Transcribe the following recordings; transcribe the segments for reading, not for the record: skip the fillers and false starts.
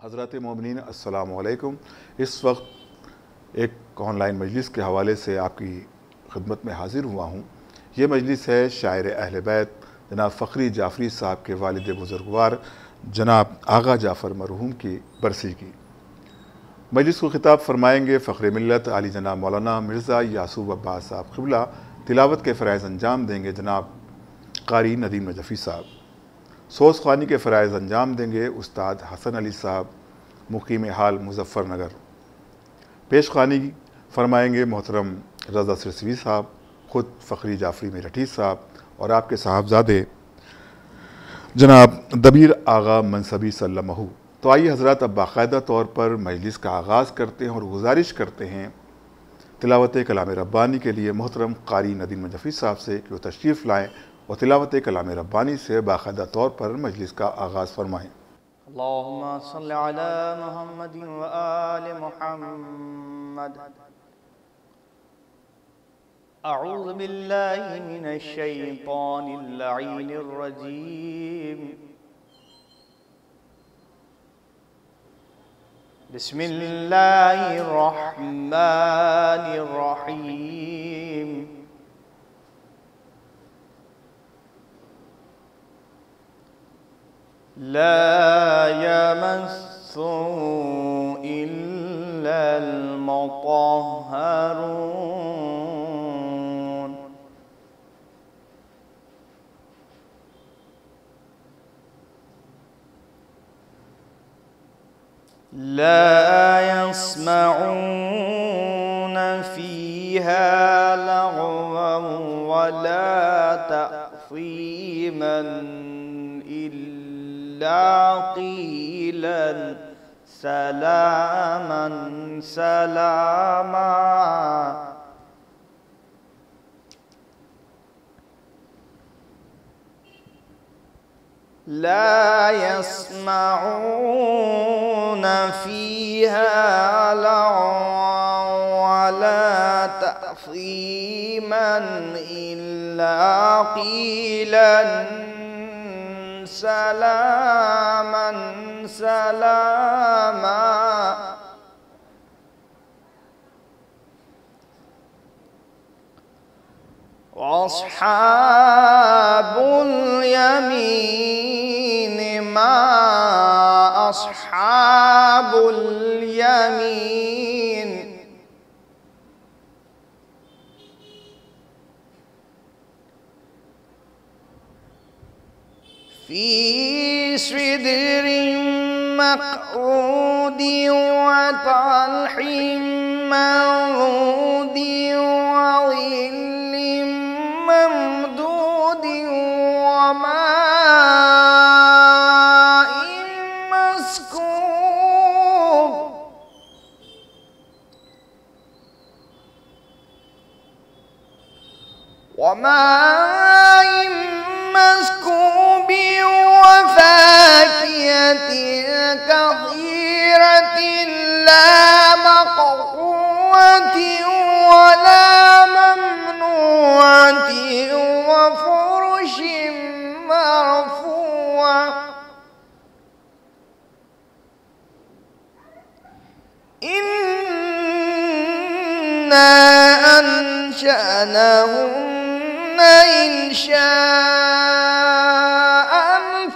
हज़रात मोमिनीन अस्सलामु अलैकुम। इस वक्त एक ऑनलाइन मजलिस के हवाले से आपकी खिदमत में हाज़िर हुआ हूँ। ये मजलिस है शायर अहले बैत जनाब फ़खरी जाफ़री साहब के वालिद बुज़ुर्गवार जनाब आगा जाफ़र मरहूम की बरसी की। मजलिस को खिताब फरमाएँगे फ़ख्र मिल्लत आली जनाब मौलाना मिर्ज़ा यासूब अब्बास साहब क़िबला। तिलावत के फ़राइज़ अंजाम देंगे जनाब क़ारी नदीम नजफ़ी साहब। सोज़ ख़्वानी के फ़राइज़ अंजाम देंगे उस्ताद हसन अली साहब मुक़ीम हाल मुज़फ़्फ़रनगर। पेश ख़्वानी फ़रमाएँगे मोहतरम रज़ा सिरसवी साहब, ख़ुद फ़खरी जाफ़री मेरठी साहब और आपके साहबज़ादे जनाब दबीर आगा मनसबी सल्लमहू। तो आइए हज़रात अब बाकायदा तौर पर मजलिस का आगाज़ करते हैं और गुजारिश करते हैं तिलावत कलाम रब्बानी के लिए मोहतरम क़ारी नदीम नजफ़ी साहब से कि वो तशरीफ़ लाएँ और तिलावत कलाम रब्बानी से बाकायदा तौर पर मजलिस का आगाज़ फरमाएँ। अल्लाहुम्मा सल्लि अला मुहम्मदिन व आलि मुहम्मद। अऊज़ु बिल्लाहि मिनश शैतानिर लईनिर रजीम। बिस्मिल्लाहिर रहमानिर रहीम। ला यमस्सुहु इल्लल मुत्तहहरून। ला यस्मऊन फीहा लगवन वला तअसीमन क़ीलन सलामन सलामा। ला यस्मऊन फ़ीहा लगवन वला तअसीमन इल्ला क़ीलन सलामन सलामा। वअस्हाबुल यमीन मा अस्हाबुल यमीन। फ़ी सिदरिन मक़ऊदिन व तल्हिन मंदूदिन व ज़िल्लिन ममदूदिन व माइन मस्कूब। व माइन मस्कूब वफ़ाकिहतिन कसीरतिन ला मक़तूअतिन वला ममनूअतिन व फ़ुरुशिन मरफ़ूआ। इन्ना अंशअनाहुन्ना इंशाअन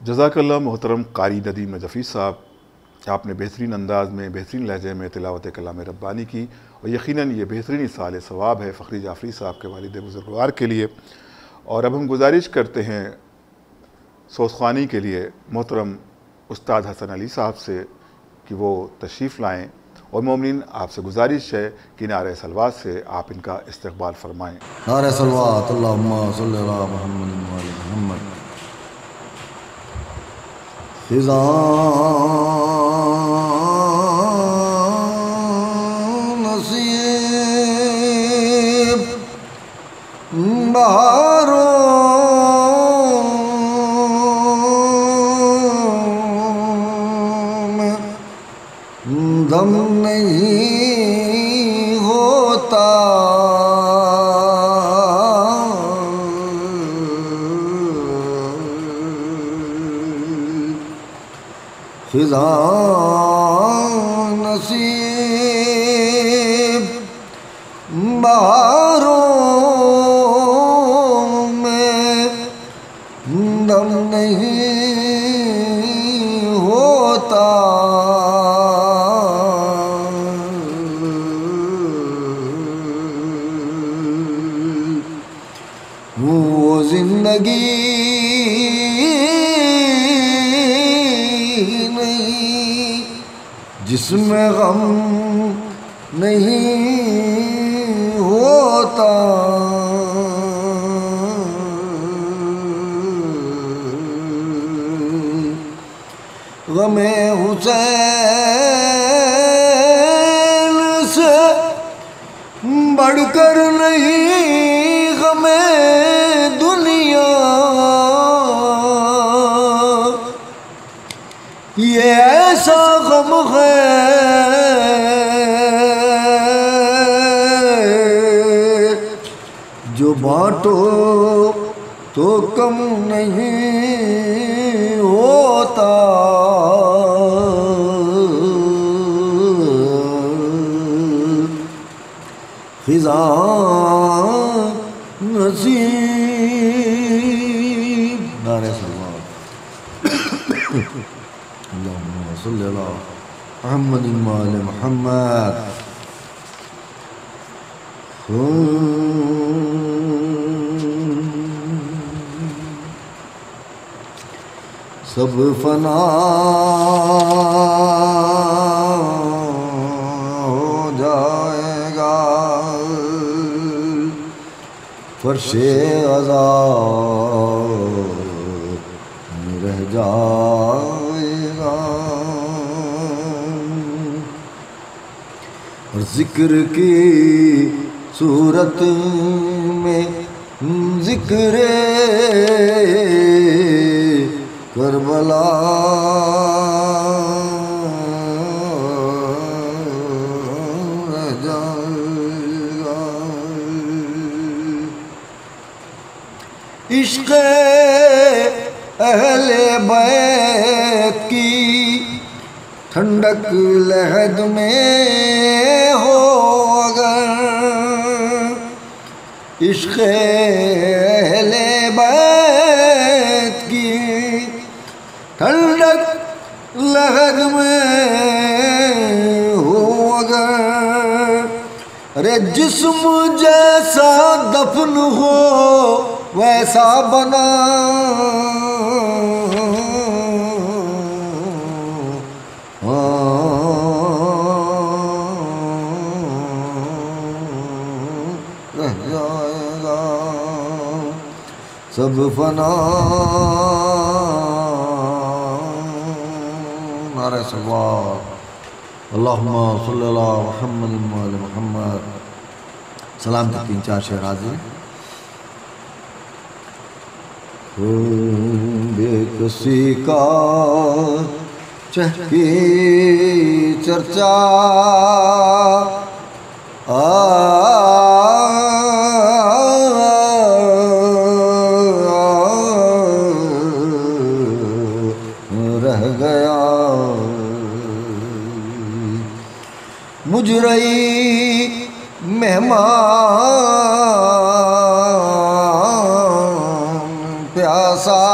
जज़ाकल्लाह मोहतरम कारी नदीम नजफ़ी साहब, आपने बेहतरीन अंदाज में बेहतरीन लहजे में तिलावत कलाम रब्बानी की और यकीनन ये बेहतरीन साल सवाब है फ़खरी जाफ़री साहब के वालिद बुज़ुर्गवार के लिए। और अब हम गुजारिश करते हैं सोज़ख़्वानी के लिए मोहतरम उस्ताद हसन अली साहब से कि वो तशरीफ़ लाएँ और मोमिनीन आपसे गुजारिश है कि नारे सलवात से आप इनका इस्तक़बाल फ़रमाएँ। नारे सलवात अल्लाहुम्मा सल्लि अला मुहम्मद व आलि मुहम्मद। ख़िज़ां नसीब बहारों में दम नहीं होता, ख़िज़ां नसीब बहारों में दम नहीं होता, वो ज़िंदगी जिसमें गम नहीं होता, गमे हुसैन से बढ़कर नहीं गमे दुनिया, ये ऐसा गम है जो बांटो तो कम नहीं होता, ख़िज़ां नसीब। नारे सलवात अल्लाहुम्मा सल्लि अला मुहम्मद व आलि मुहम्मद। सब फना हो जाएगा, फर्शे अज़ा रह जाएगा, और ज़िक्र की सूरत में ज़िक्र करबला रह जाएगा। इश्क़ अहले बैत की ठंडक लहद में हो अगर, इश्क़ अहले बैत की ठंडक लहद में हो अगर, अरे जिस्म जैसा दफन हो वैसा बना, रह जाएगा। सब फना। नारे सल्लल्लाहु अल्लाहुम्मा सल्ली अला मुहम्मद व अला मुहम्मद। सलाम के 3-4 शेर हाजिर। बेकसी का चहकी चर्चा रह गया। मुजरई मेहमान प्यासा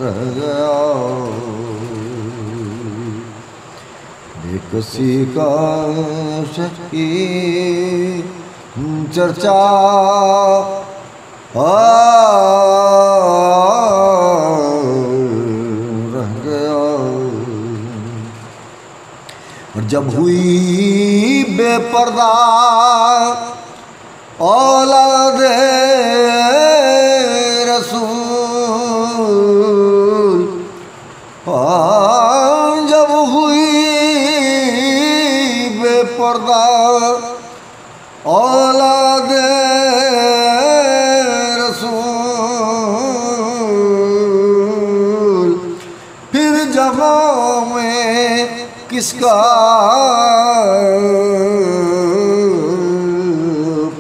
रह गया। बेकसी का शकी चर्चा रह गया। और जब हुई बेपर्दा औलाद रसूल, जब हुई बेपर्दा औलाद रसूल, फिर जहाँ में किसका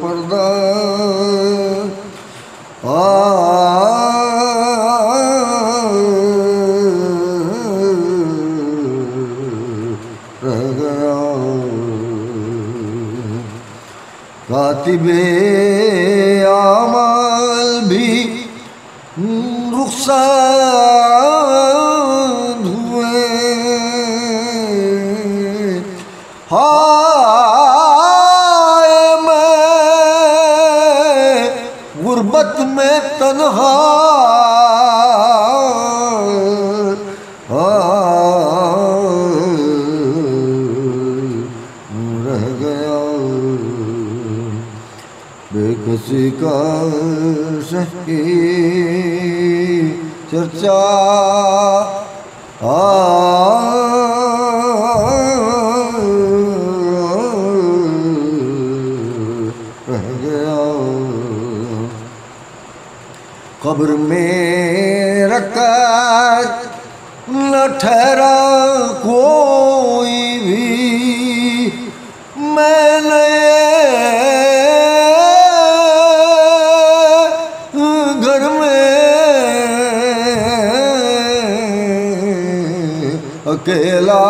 पर्दा रह गया। कातिबे आमाल भी रुखसार हुए। हाय मैं गुर्बत में तन्हा रह गया। बेकसी का शकी चर्चा रह गया। कब्र में रखकर न ठहरा कोई भी। मैंने घर में अकेला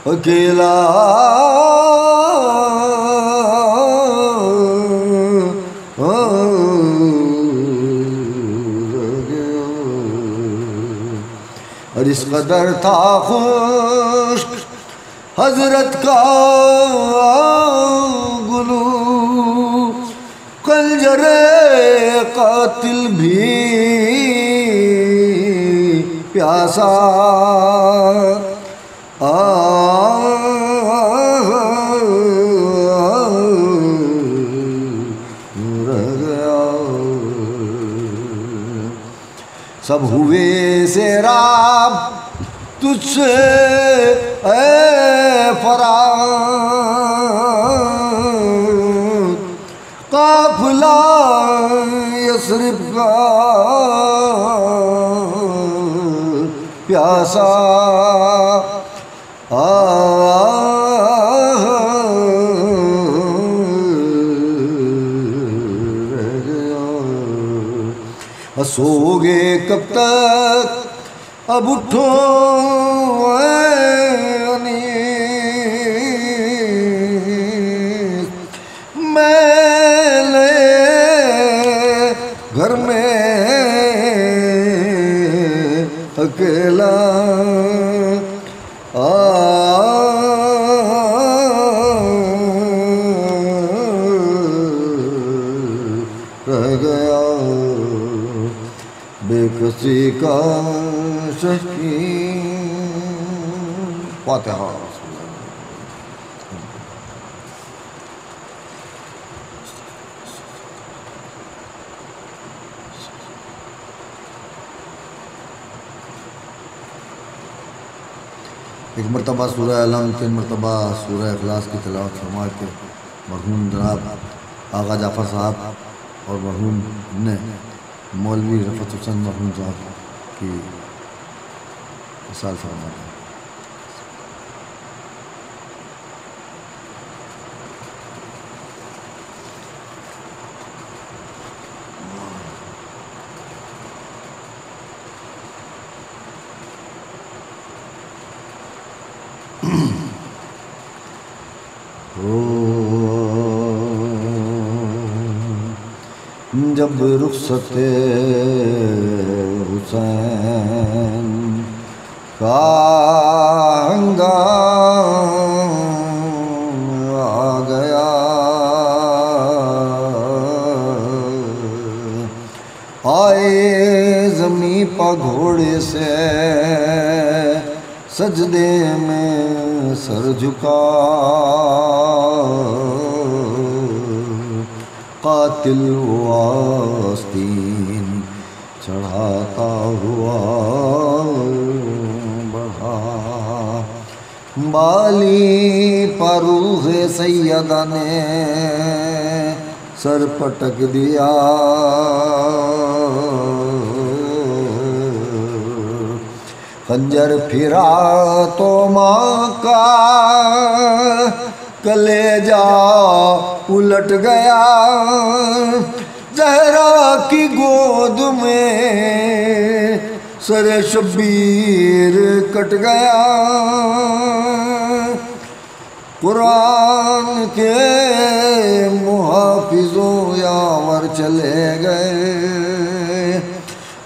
अकेला और इस कदर था खुश हजरत का गुलू, कलजरे कातिल भी प्यासा रह गया। सब हुए सेराब तुझसे ऐ फरार, काफिला यसरिब का प्यासा रह गया। सोगे कब तक अब उठो मैंने घर में अकेला रह गया। बेकसी का शकी फातिहा। एक मरतबा सूरह अलम, 3 मरतबा सूरह इखलास की तिलावत फरमा के मरहूम जनाब आगा जाफ़र साहब और मरहूम ने मौलवी रफ़त हुसैन मरहूम साहब की मिसाल फरमा दी। जब रुखसते हुसैन का हंगाम आ गया, आए ज़मीं पा घोड़े से सजदे में सर झुका, कातिल आस्तीन चढ़ाता हुआ बढ़ा, बाली परूह सैयदा ने सर पटक दिया, खंजर फिरा तो माँ का कलेजा उलट गया, ज़हरा की गोद में सर शब्बीर कट गया, कुरान के मुहाफिजों यावर चले गए,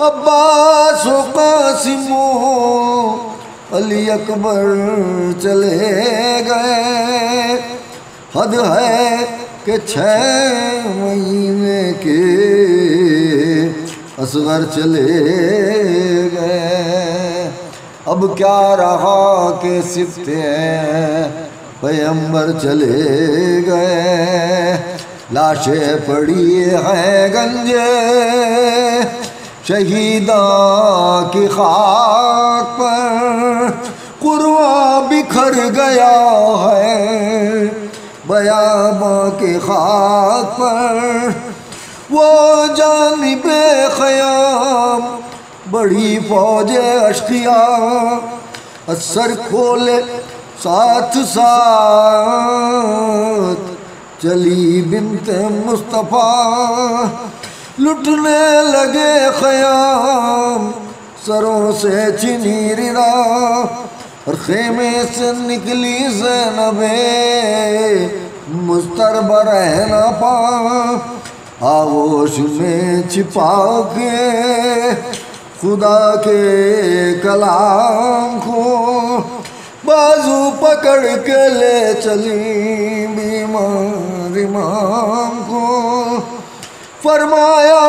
अब्बास व कासिमो अली अकबर चले गए, हद है कि 6 महीने के असगर चले गए। अब क्या रहा कि सिफ्ते पैगंबर चले गए, लाशें पड़ी हैं गंजे शहीदा की खाक पर, कुर्वा बिखर गया है बयाबा के खाक पर, वो जानिबे ख़याम बड़ी फौजे अश्किया, असर खोले साथ साथ चली बिन्ते मुस्तफ़ा, लुटने लगे ख़याम सरों से चिनी रिदा, और खेमे से निकली ज़ैनबे मुस्तरबा रह न पा, आगोश में छिपा के खुदा के कलाम को बाजू पकड़ के ले चली बीमार इमाम को, फरमाया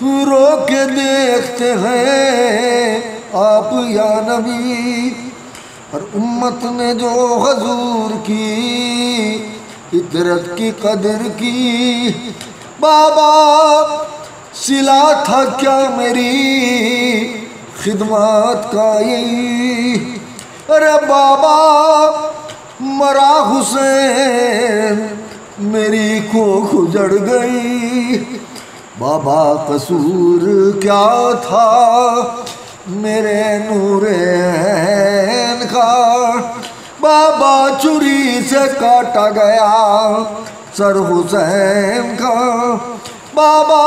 रोक के देखते हैं आप या नबी, और उम्मत ने जो हुजूर की इतरत की कदर की, बाबा सिला था क्या मेरी खिदमत का यही, अरे बाबा मरा हुसैन मेरी कोख उजड़ गई, बाबा कसूर क्या था मेरे नूरे ऐन का, बाबा चुरी से काटा गया सर हुसैन का, बाबा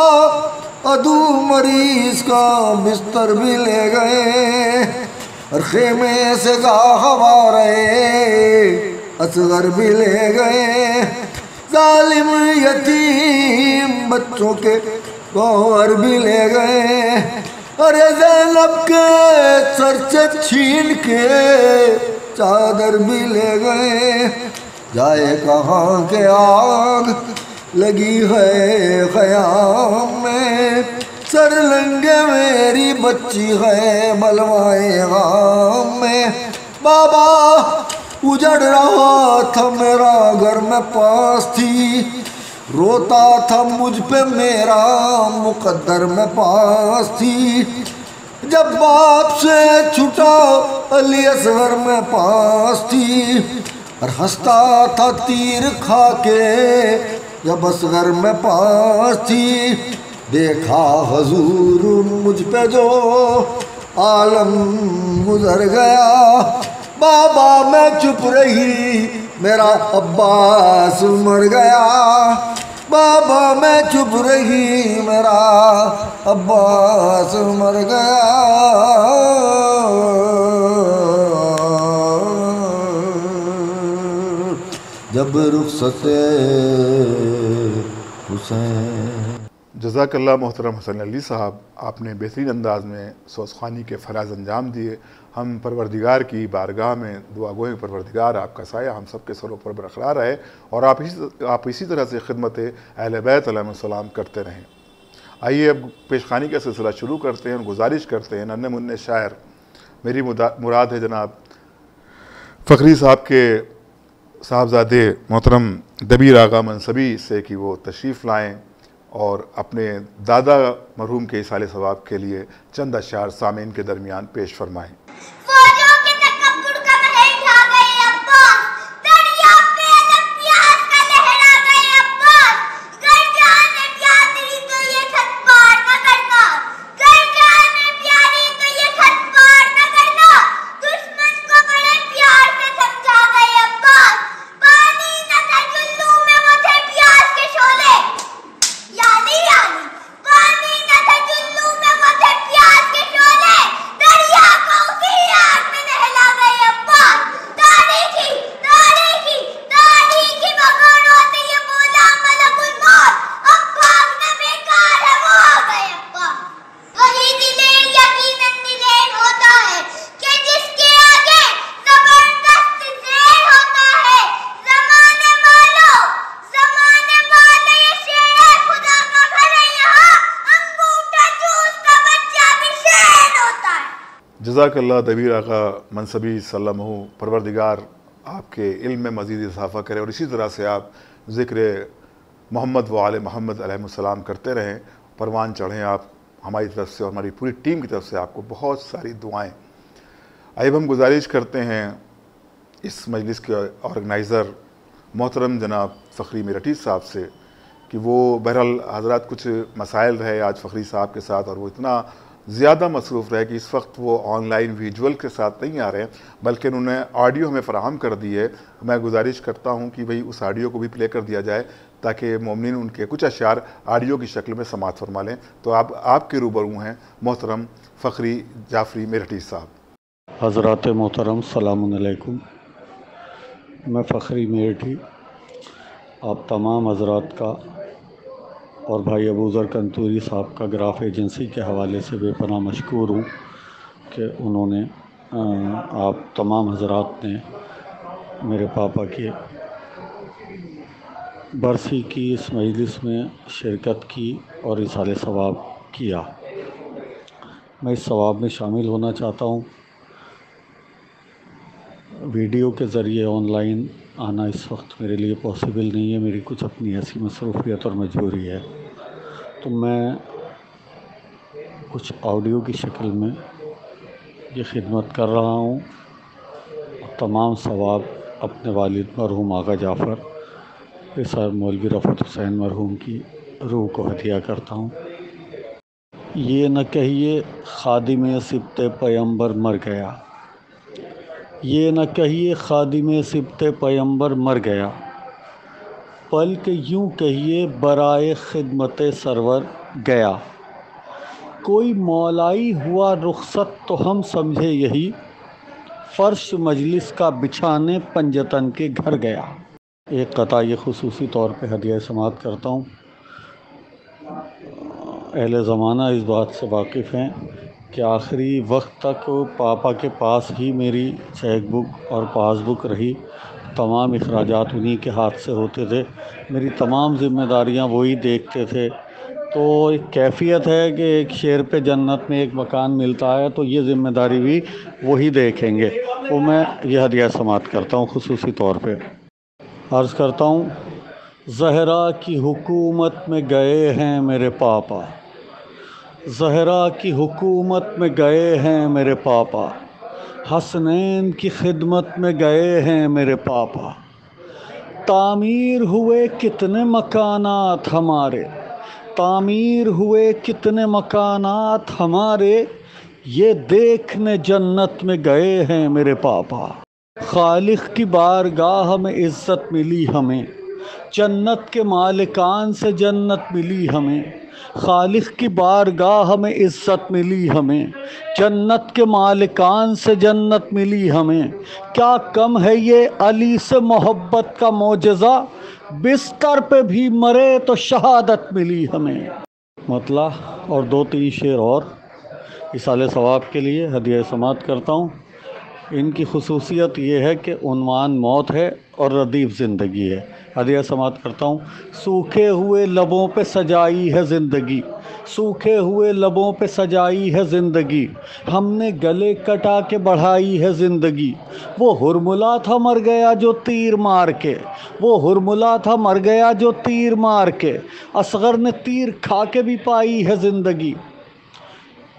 अदू मरीज का बिस्तर भी ले गए, और खेमे से गवारे असगर भी ले गए, जालिम यतीम बच्चों के गौहर भी ले गए, अरे ज़ैनब के सर से छीन के चादर भी ले गए, जाए कहाँ के आग लगी है ख़याम में, सर लंगे मेरी बच्ची है बलवाए गाम में, बाबा उजड़ रहा था मेरा घर में पास थी, रोता था मुझ पे मेरा मुकद्दर में पास थी। जब बाप से छुटा अली असगर में पास थी, और हंसता था तीर खा के जब असगर में पास थी। देखा हजूर मुझ पे जो आलम गुजर गया, बाबा मैं चुप रही मेरा अब्बास मर गया। बाबा मैं चुप रही मेरा अब्बास मर गया। जब रुखसते हुसैन। जज़ाकल्लाह मोहतरम हसन अली साहब, आपने बेहतरीन अंदाज में सोज़ख़्वानी के फ़राज़ अंजाम दिए। हम परवरदिगार की बारगाह में दुआ गोएं, परवरदिगार आपका साया हम सब के सरों पर बरकरार रहे और आप इसी तरह से खिदमत अहले बैत अलैहिस्सलाम करते रहें। आइए अब पेशखानी का सिलसिला शुरू करते हैं और गुजारिश करते हैं नन्हे मुन्ने शायर, मेरी मुराद है जनाब फ़खरी साहब के साहबजादे मोहतरम दबीर आगा मनसबी से कि वो तशरीफ़ लाएँ और अपने दादा मरहूम के इसाले सवाब के लिए चंद अशार सामीन के दरमियान पेश फरमाएँ। जज़ाकल्लाह दबीर आका मनसबी सल्लमहु, परवरदिगार आपके इल्म में मज़ीद इजाफ़ा करे और इसी तरह से आप ज़िक्र मोहम्मद व आले मोहम्मद अलैहिस्सलाम करते रहें, परवान चढ़ें। आप हमारी तरफ से और हमारी पूरी टीम की तरफ से आपको बहुत सारी दुआएं। अब हम गुजारिश करते हैं इस मजलिस के ऑर्गेनाइज़र मोहतरम जनाब फ़खरी मेरठी साहब से कि वो बहरहाल हज़रात कुछ मसाइल रहे आज फ़खरी साहब के साथ और वो इतना ज़्यादा मसरूफ़ रहे कि इस वक्त वो ऑनलाइन विजुअल के साथ नहीं आ रहे हैं, बल्कि उन्होंने ऑडियो हमें फ़राहम कर दी है। मैं गुजारिश करता हूँ कि भाई उस ऑडियो को भी प्ले कर दिया जाए ताकि मोमिनीन उनके कुछ अशार ऑडियो की शक्ल में समाअत फरमा लें। तो आपके रूबरू हैं मोहतरम फ़खरी जाफ़री मेरठी साहब। हज़रात मोहतरम सलामुन अलैकुम। मैं फ़खरी मेरठी आप तमाम हज़रात का और भाई अबूज़र कंतूरी साहब का ग्राफ एजेंसी के हवाले से बेपनाह मशकूर हूँ कि उन्होंने आप तमाम हज़रात ने मेरे पापा के बरसी की इस मजलिस में शिरकत की और इसाले सवाब किया। मैं इस सवाब में शामिल होना चाहता हूँ। वीडियो के ज़रिए ऑनलाइन आना इस वक्त मेरे लिए पॉसिबल नहीं है, मेरी कुछ अपनी ऐसी मसरूफ़ियत और मजबूरी है, तो मैं कुछ ऑडियो की शक्ल में ये खिदमत कर रहा हूँ। तमाम सवाब अपने वालिद मरहूम आगा जाफ़र सर मौलवी रफ़त हुसैन मरहूम की रूह को हदिया करता हूँ। ये न कहिए खादिम सिब्ते पैगंबर मर गया, ये न कहिए खादिम सिब्ते पैगंबर मर गया, बल्कि यूँ कहिए बराए खिदमत सरवर गया। कोई मौलाई हुआ रुखसत तो हम समझे यही, फ़र्श मजलिस का बिछाने पंजतन के घर गया। एक कता ये ख़ुसूसी तौर पे हदिया समात करता हूँ। अहले ज़माना इस बात से वाकिफ़ हैं कि आखिरी वक्त तक पापा के पास ही मेरी चेक बुक और पासबुक रही। तमाम अखराजात उन्हीं के हाथ से होते थे, मेरी तमाम ज़िम्मेदारियां वही देखते थे। तो एक कैफियत है कि एक शेर पे जन्नत में एक मकान मिलता है, तो ये ज़िम्मेदारी भी वही देखेंगे। वो मैं ये हदिया समात करता हूँ खुसूसी तौर पे। अर्ज़ करता हूँ, ज़हरा की हुकूमत में गए हैं मेरे पापा, ज़हरा की हुकूमत में गए हैं मेरे पापा, हसनैन की खिदमत में गए हैं मेरे पापा। तामीर हुए कितने मकानात हमारे, तामीर हुए कितने मकानात हमारे, ये देखने जन्नत में गए हैं मेरे पापा। खालिक की बारगाह में इज़्ज़त मिली हमें, जन्नत के मालिकान से जन्नत मिली हमें। खालिक की बारगाह में इज़्ज़त मिली हमें, जन्नत के मालिकान से जन्नत मिली हमें। क्या कम है ये अली से मोहब्बत का मोजज़ा, बिस्तर पे भी मरे तो शहादत मिली हमें। मतला और 2-3 शेर और इसाले सवाब के लिए हदिया समात करता हूँ। इनकी खुसूसियत ये है कि उन्वान मौत है और रदीफ़ ज़िंदगी है। हदिया समात करता हूँ। सूखे हुए लबों पे सजाई है ज़िंदगी, सूखे हुए लबों पे सजाई है ज़िंदगी, हमने गले कटा के बढ़ाई है ज़िंदगी। वो हुरमुला था मर गया जो तीर मार के, वो हुरमुला था मर गया जो तीर मार के, असगर ने तीर खा के भी पाई है ज़िंदगी।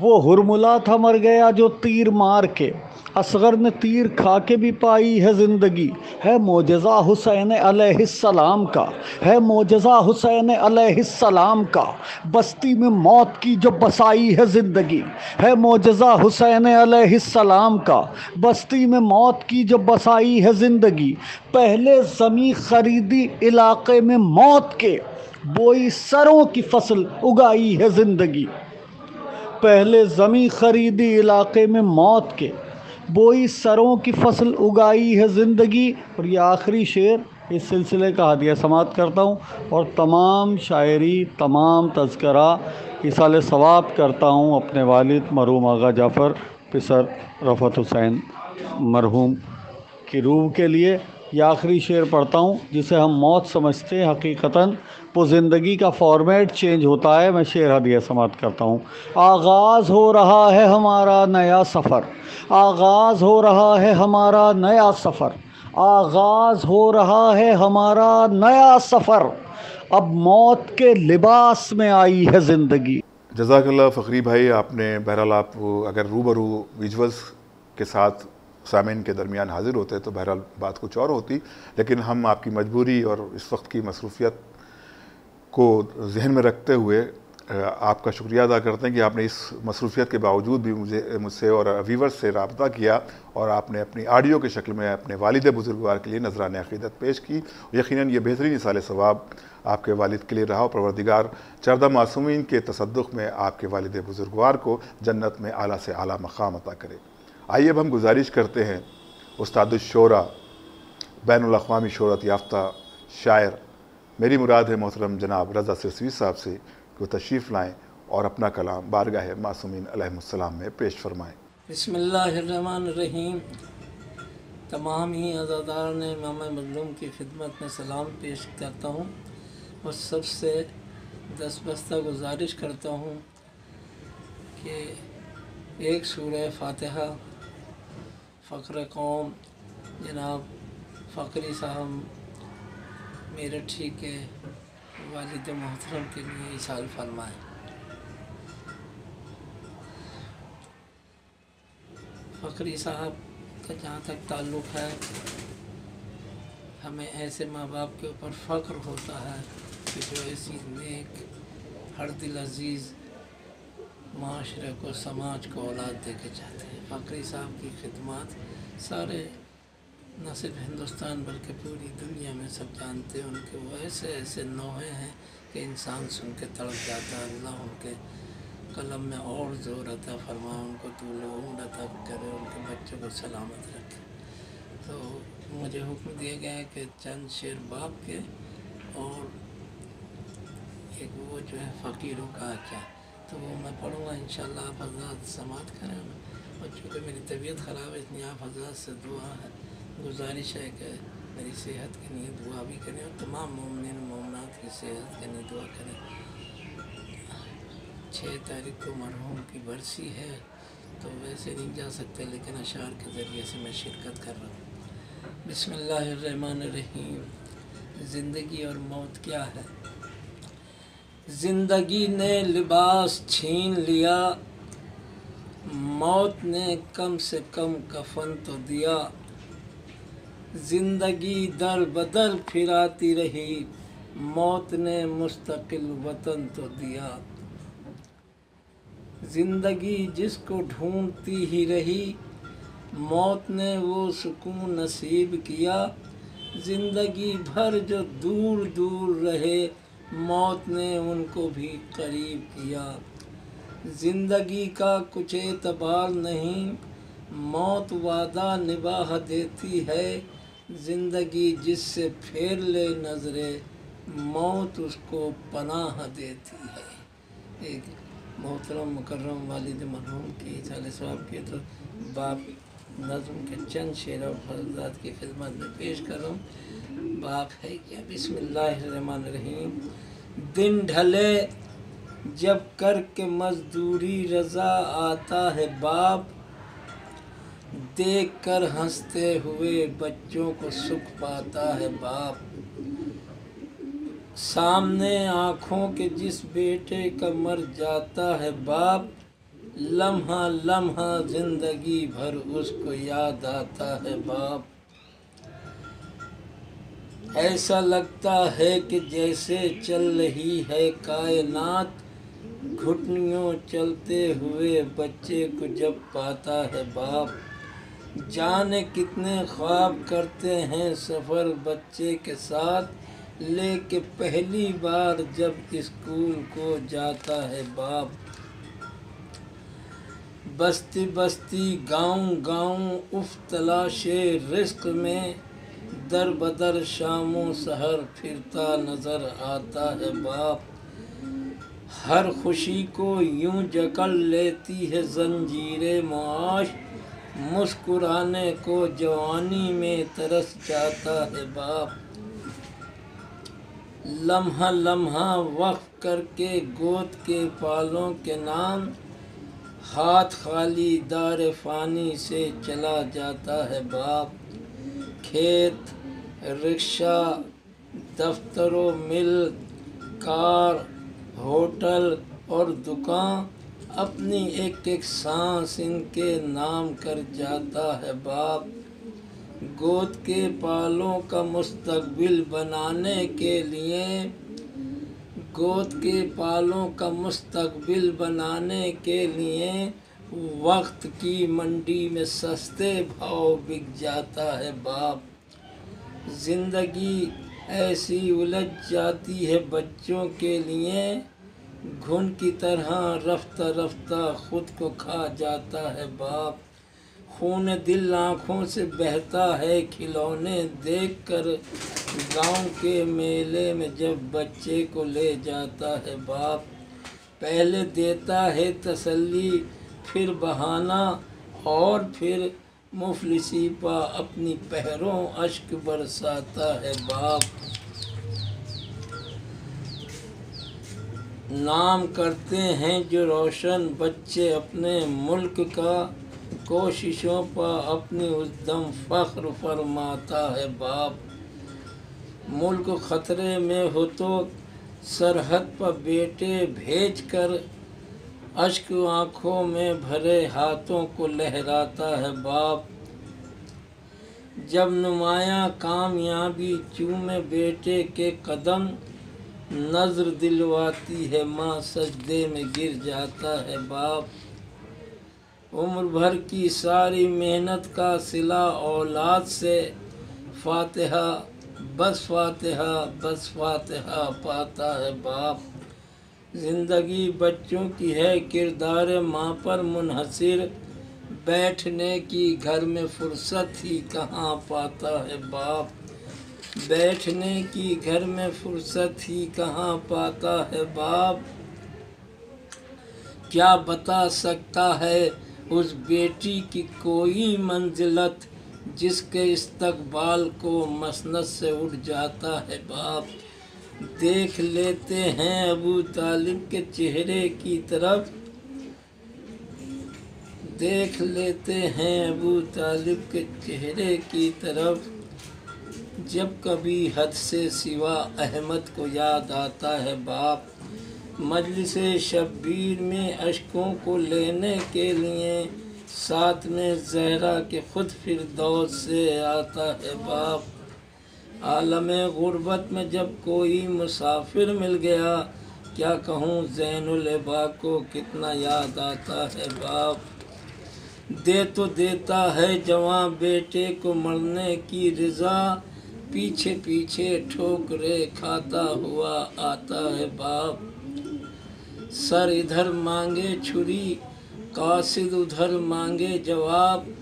वो हुरमुला था मर गया जो तीर मार के, असगर ने तीर खा के भी पाई है ज़िंदगी। है मोजज़ा हुसैन अलैहिस्सलाम का, है मोजज़ा हुसैन अलैहिस्सलाम का, बस्ती में मौत की जो बसाई है ज़िंदगी। है मोजज़ा हुसैन अलैहिस्सलाम का, बस्ती में मौत की जो बसाई है ज़िंदगी। पहले ज़मीं ख़रीदी इलाक़े में मौत के, बोई सरों की फसल उगाई है ज़िंदगी। पहले ज़मीं ख़रीदी इलाक़े में मौत के, बोई सरों की फसल उगाई है ज़िंदगी। और ये आखिरी शेर इस सिलसिले का हदिया समात करता हूँ और तमाम शायरी, तमाम तज़किरा इसाले सवाब करता हूँ अपने वालिद मरहूम आगा जाफ़र पिसर रफ़त हुसैन मरहूम की रूह के लिए। ये आखिरी शेर पढ़ता हूँ जिसे हम मौत समझते हैं, हकीकतन वो ज़िंदगी का फॉर्मेट चेंज होता है। मैं शेर हदिया समात करता हूँ। आगाज़ हो रहा है हमारा नया सफ़र, आगाज़ हो रहा है हमारा नया सफ़र, आगाज़ हो रहा है हमारा नया सफ़र, अब मौत के लिबास में आई है ज़िंदगी। जज़ाकल्लाह फ़खरी भाई। आपने बहरहाल आप अगर रूबरू विजुअल्स के साथ सामीन के दरमियान हाज़िर होते तो बहरहाल बात कुछ और होती, लेकिन हम आपकी मजबूरी और इस वक्त की मसरूफ़ियत को जहन में रखते हुए आपका शुक्रिया अदा करते हैं कि आपने इस मसरूफ़ियत के बावजूद भी मुझसे और व्यूवर्स से रब्ता किया और आपने अपनी ऑडियो के शक्ल में अपने वालिद बुजुर्गवार के लिए नजरान अक़ीदत पेश की। यकीनन ये बेहतरीन इसाले सवाब आपके वालिद के लिए रहा और परवरदिगार चरदा मासूमीन के तसद्दुक़ में आपके वालिद बुजुर्गवार को जन्नत में आला से आला मकाम अता करे। आइए अब हम गुजारिश करते हैं उस्तादुश्शोरा, बैनुल अक़वामी शोहरत याफ्ता शायर, मेरी मुराद है मोहतरम जनाब रज़ा सिरसवी साहब से कि वो तशरीफ़ लाएँ और अपना कलाम बारगाह मासूमीन अलैहिमुस्सलाम में पेश फरमाएँ। बिस्मिल्लाहिर्रहमानिर्रहीम। तमाम ही अज़ादार ने इमाम मज़लूम की खिदमत में सलाम पेश करता हूँ और सबसे दस्तबस्ता गुजारिश करता हूँ कि एक सूरह फ़ातिहा फ़ख्र कौम जनाब फ़खरी साहब मेरठी के वालिद मोहतरम के लिए इसाल फरमाएँ। फ़खरी साहब का जहाँ तक ताल्लुक़ है, हमें ऐसे माँ बाप के ऊपर फ़ख्र होता है कि जो ऐसी नेक हर दिल अज़ीज़ माशरे को, समाज को औलाद दे के जाते हैं। फ़खरी साहब की खिदमत सारे न सिर्फ हिंदुस्तान बल्कि पूरी दुनिया में सब जानते हैं। उनके वो ऐसे ऐसे नोहे हैं कि इंसान सुन के तड़प जाता है। अल्लाह उनके कलम में और ज़ोर अता फरमाए, उनको तूल उम्र अता करे, उनके बच्चों को सलामत रखे। तो मुझे हुक्म दिए गए हैं कि चंद शेर बाप के और एक वो जो है फ़कीरों का क्या, तो वो मैं पढ़ूँगा इंशाअल्लाह। आप हज़रात समात करें और चूँकि मेरी तबीयत ख़राब है इसलिए आप हज़रात से दुआ है, गुजारिश है कि मेरी सेहत के लिए दुआ भी करें और तमाम मोमिन मोमिनात की सेहत के लिए दुआ करें। 6 तारीख को मरहूम की बरसी है, तो वैसे नहीं जा सकते, लेकिन अशार के ज़रिए से मैं शिरकत कर रहा हूँ। बिस्मिल्लाहिर्रहमानिर्रहीम। ज़िंदगी और मौत क्या है? ज़िंदगी ने लिबास छीन लिया, मौत ने कम से कम कफन तो दिया। ज़िंदगी दर बदर फिराती रही, मौत ने मुस्तकिल वतन तो दिया। ज़िंदगी जिसको ढूंढती ही रही, मौत ने वो सुकून नसीब किया। ज़िंदगी भर जो दूर दूर रहे, मौत ने उनको भी करीब किया। ज़िंदगी का कुछ एतबार नहीं, मौत वादा निभाह देती है। ज़िंदगी जिससे फेर ले नज़रे, मौत उसको पनाह देती है। एक मोहतरम मुकर्रम वालिद मरहूम की साले साहब के तो बाप नज़्म के चंद शेर और फर्जात की खिदमत में पेश कर रहा हूँ। बाप है क्या? बिस्मिल्लाहिर्रहमानिर्रहीम। दिन ढले जब करके मजदूरी रज़ा आता है बाप, देख कर हंसते हुए बच्चों को सुख पाता है बाप। सामने आँखों के जिस बेटे का मर जाता है बाप, लम्हा लम्हा जिंदगी भर उसको याद आता है बाप। ऐसा लगता है कि जैसे चल रही है कायनात, घुटनियों चलते हुए बच्चे को जब पाता है बाप। जाने कितने ख्वाब करते हैं सफ़र बच्चे के साथ, लेके पहली बार जब स्कूल को जाता है बाप। बस्ती बस्ती गाँव गाँव उफ तलाशे रिस्क में, दर बदर शामों सहर फिरता नज़र आता है बाप। हर खुशी को यूं जकड़ लेती है जंजीरे मुआश, मुस्कुराने को जवानी में तरस जाता है बाप। लम्हा लम्हा वक्फ करके गोद के पालों के नाम, हाथ खाली दार फानी से चला जाता है बाप। खेत रिक्शा दफ्तरों मिल कार होटल और दुकान, अपनी एक एक सांस इनके नाम कर जाता है बाप। गोद के पालों का मुस्तकबिल बनाने के लिए, गोद के पालों का मुस्तकबिल बनाने के लिए, वक्त की मंडी में सस्ते भाव बिक जाता है बाप। ज़िंदगी ऐसी उलझ जाती है बच्चों के लिए, घुन की तरह रफ्ता रफ्ता खुद को खा जाता है बाप। खून दिल आँखों से बहता है खिलौने देखकर, गांव के मेले में जब बच्चे को ले जाता है बाप। पहले देता है तसल्ली, फिर बहाना और फिर मुफलिसी पा अपनी पहरों अश्क बरसाता है बाप। नाम करते हैं जो रोशन बच्चे अपने मुल्क का, कोशिशों पर अपनी उद्दम फ़ख्र फरमाता है बाप। मुल्क ख़तरे में हो तो सरहद पर बेटे भेज कर, अश्क आँखों में भरे हाथों को लहराता है बाप। जब नुमायाँ कामयाबी चूमे बेटे के कदम, नज़र दिलवाती है माँ सजदे में गिर जाता है बाप। उम्र भर की सारी मेहनत का सिला औलाद से, फातिहा बस फातिहा बस फातिहा पाता है बाप। ज़िंदगी बच्चों की है किरदार माँ पर मुनहसिर, बैठने की घर में फुर्सत ही कहाँ पाता है बाप। बैठने की घर में फुर्सत ही कहाँ पाता है बाप। क्या बता सकता है उस बेटी की कोई मंजिलत, जिसके इस्तकबाल को मसनद से उठ जाता है बाप। देख लेते हैं अबू तालिब के चेहरे की तरफ, देख लेते हैं अबू तालिब के चेहरे की तरफ। जब कभी हद से सिवा अहमद को याद आता है बाप, मजलिस शब्बीर में अश्कों को लेने के लिए साथ में ज़हरा के खुद फिरदौस से आता है बाप। आलमे गुर्बत में जब कोई मुसाफिर मिल गया, क्या कहूँ ज़ैनुल अबा को कितना याद आता है बाप। दे तो देता है जवां बेटे को मरने की रिज़ा, पीछे पीछे ठोकरे खाता हुआ आता है बाप। सर इधर मांगे छुरी, कासिद उधर मांगे जवाब,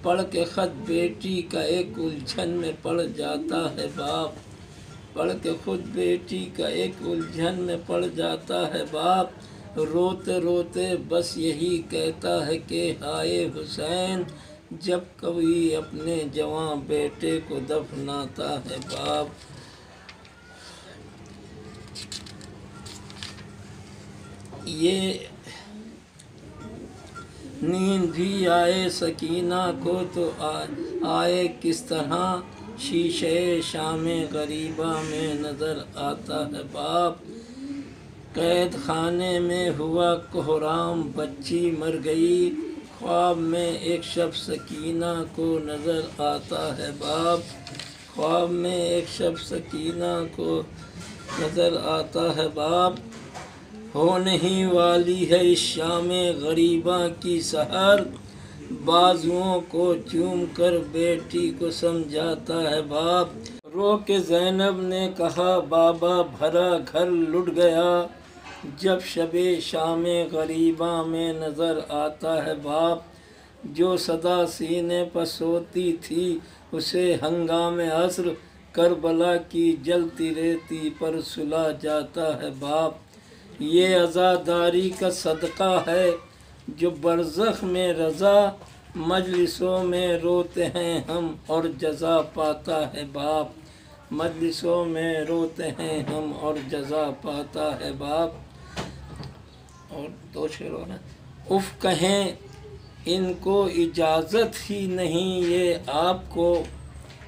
पढ़ के ख़त बेटी का एक उलझन में पड़ जाता है बाप। पढ़ के खुद बेटी का एक उलझन में पड़ जाता है बाप। रोते रोते बस यही कहता है कि हाय हुसैन, जब कभी अपने जवां बेटे को दफनाता है बाप। ये नींद भी आए सकीना को तो आए किस तरह, शीशे शामे गरीबा में नज़र आता है बाप। कैद खाने में हुआ कोहराम, बच्ची मर गई, ख्वाब में एक शब सकीना को नज़र आता है बाप। ख्वाब में एक शब सकीना को नज़र आता है बाप। होने ही वाली है इस शामे गरीबा की सहर, बाजुओं को चूम कर बेटी को समझाता है बाप। रो के ज़ैनब ने कहा बाबा भरा घर लुट गया, जब शबे शामे गरीबा में नज़र आता है बाप। जो सदा सीने पर सोती थी उसे हंगामे असर, करबला की जलती रेती पर सुला जाता है बाप। ये अज़ादारी का सदका है जो बरज़ख में रज़ा, मजलिसों में रोते हैं हम और जज़ा पाता है बाप। मजलिसों में रोते हैं हम और जज़ा पाता है बाप। और दो शेर और ना, उफ़ कहें इनको इजाज़त ही नहीं ये आपको,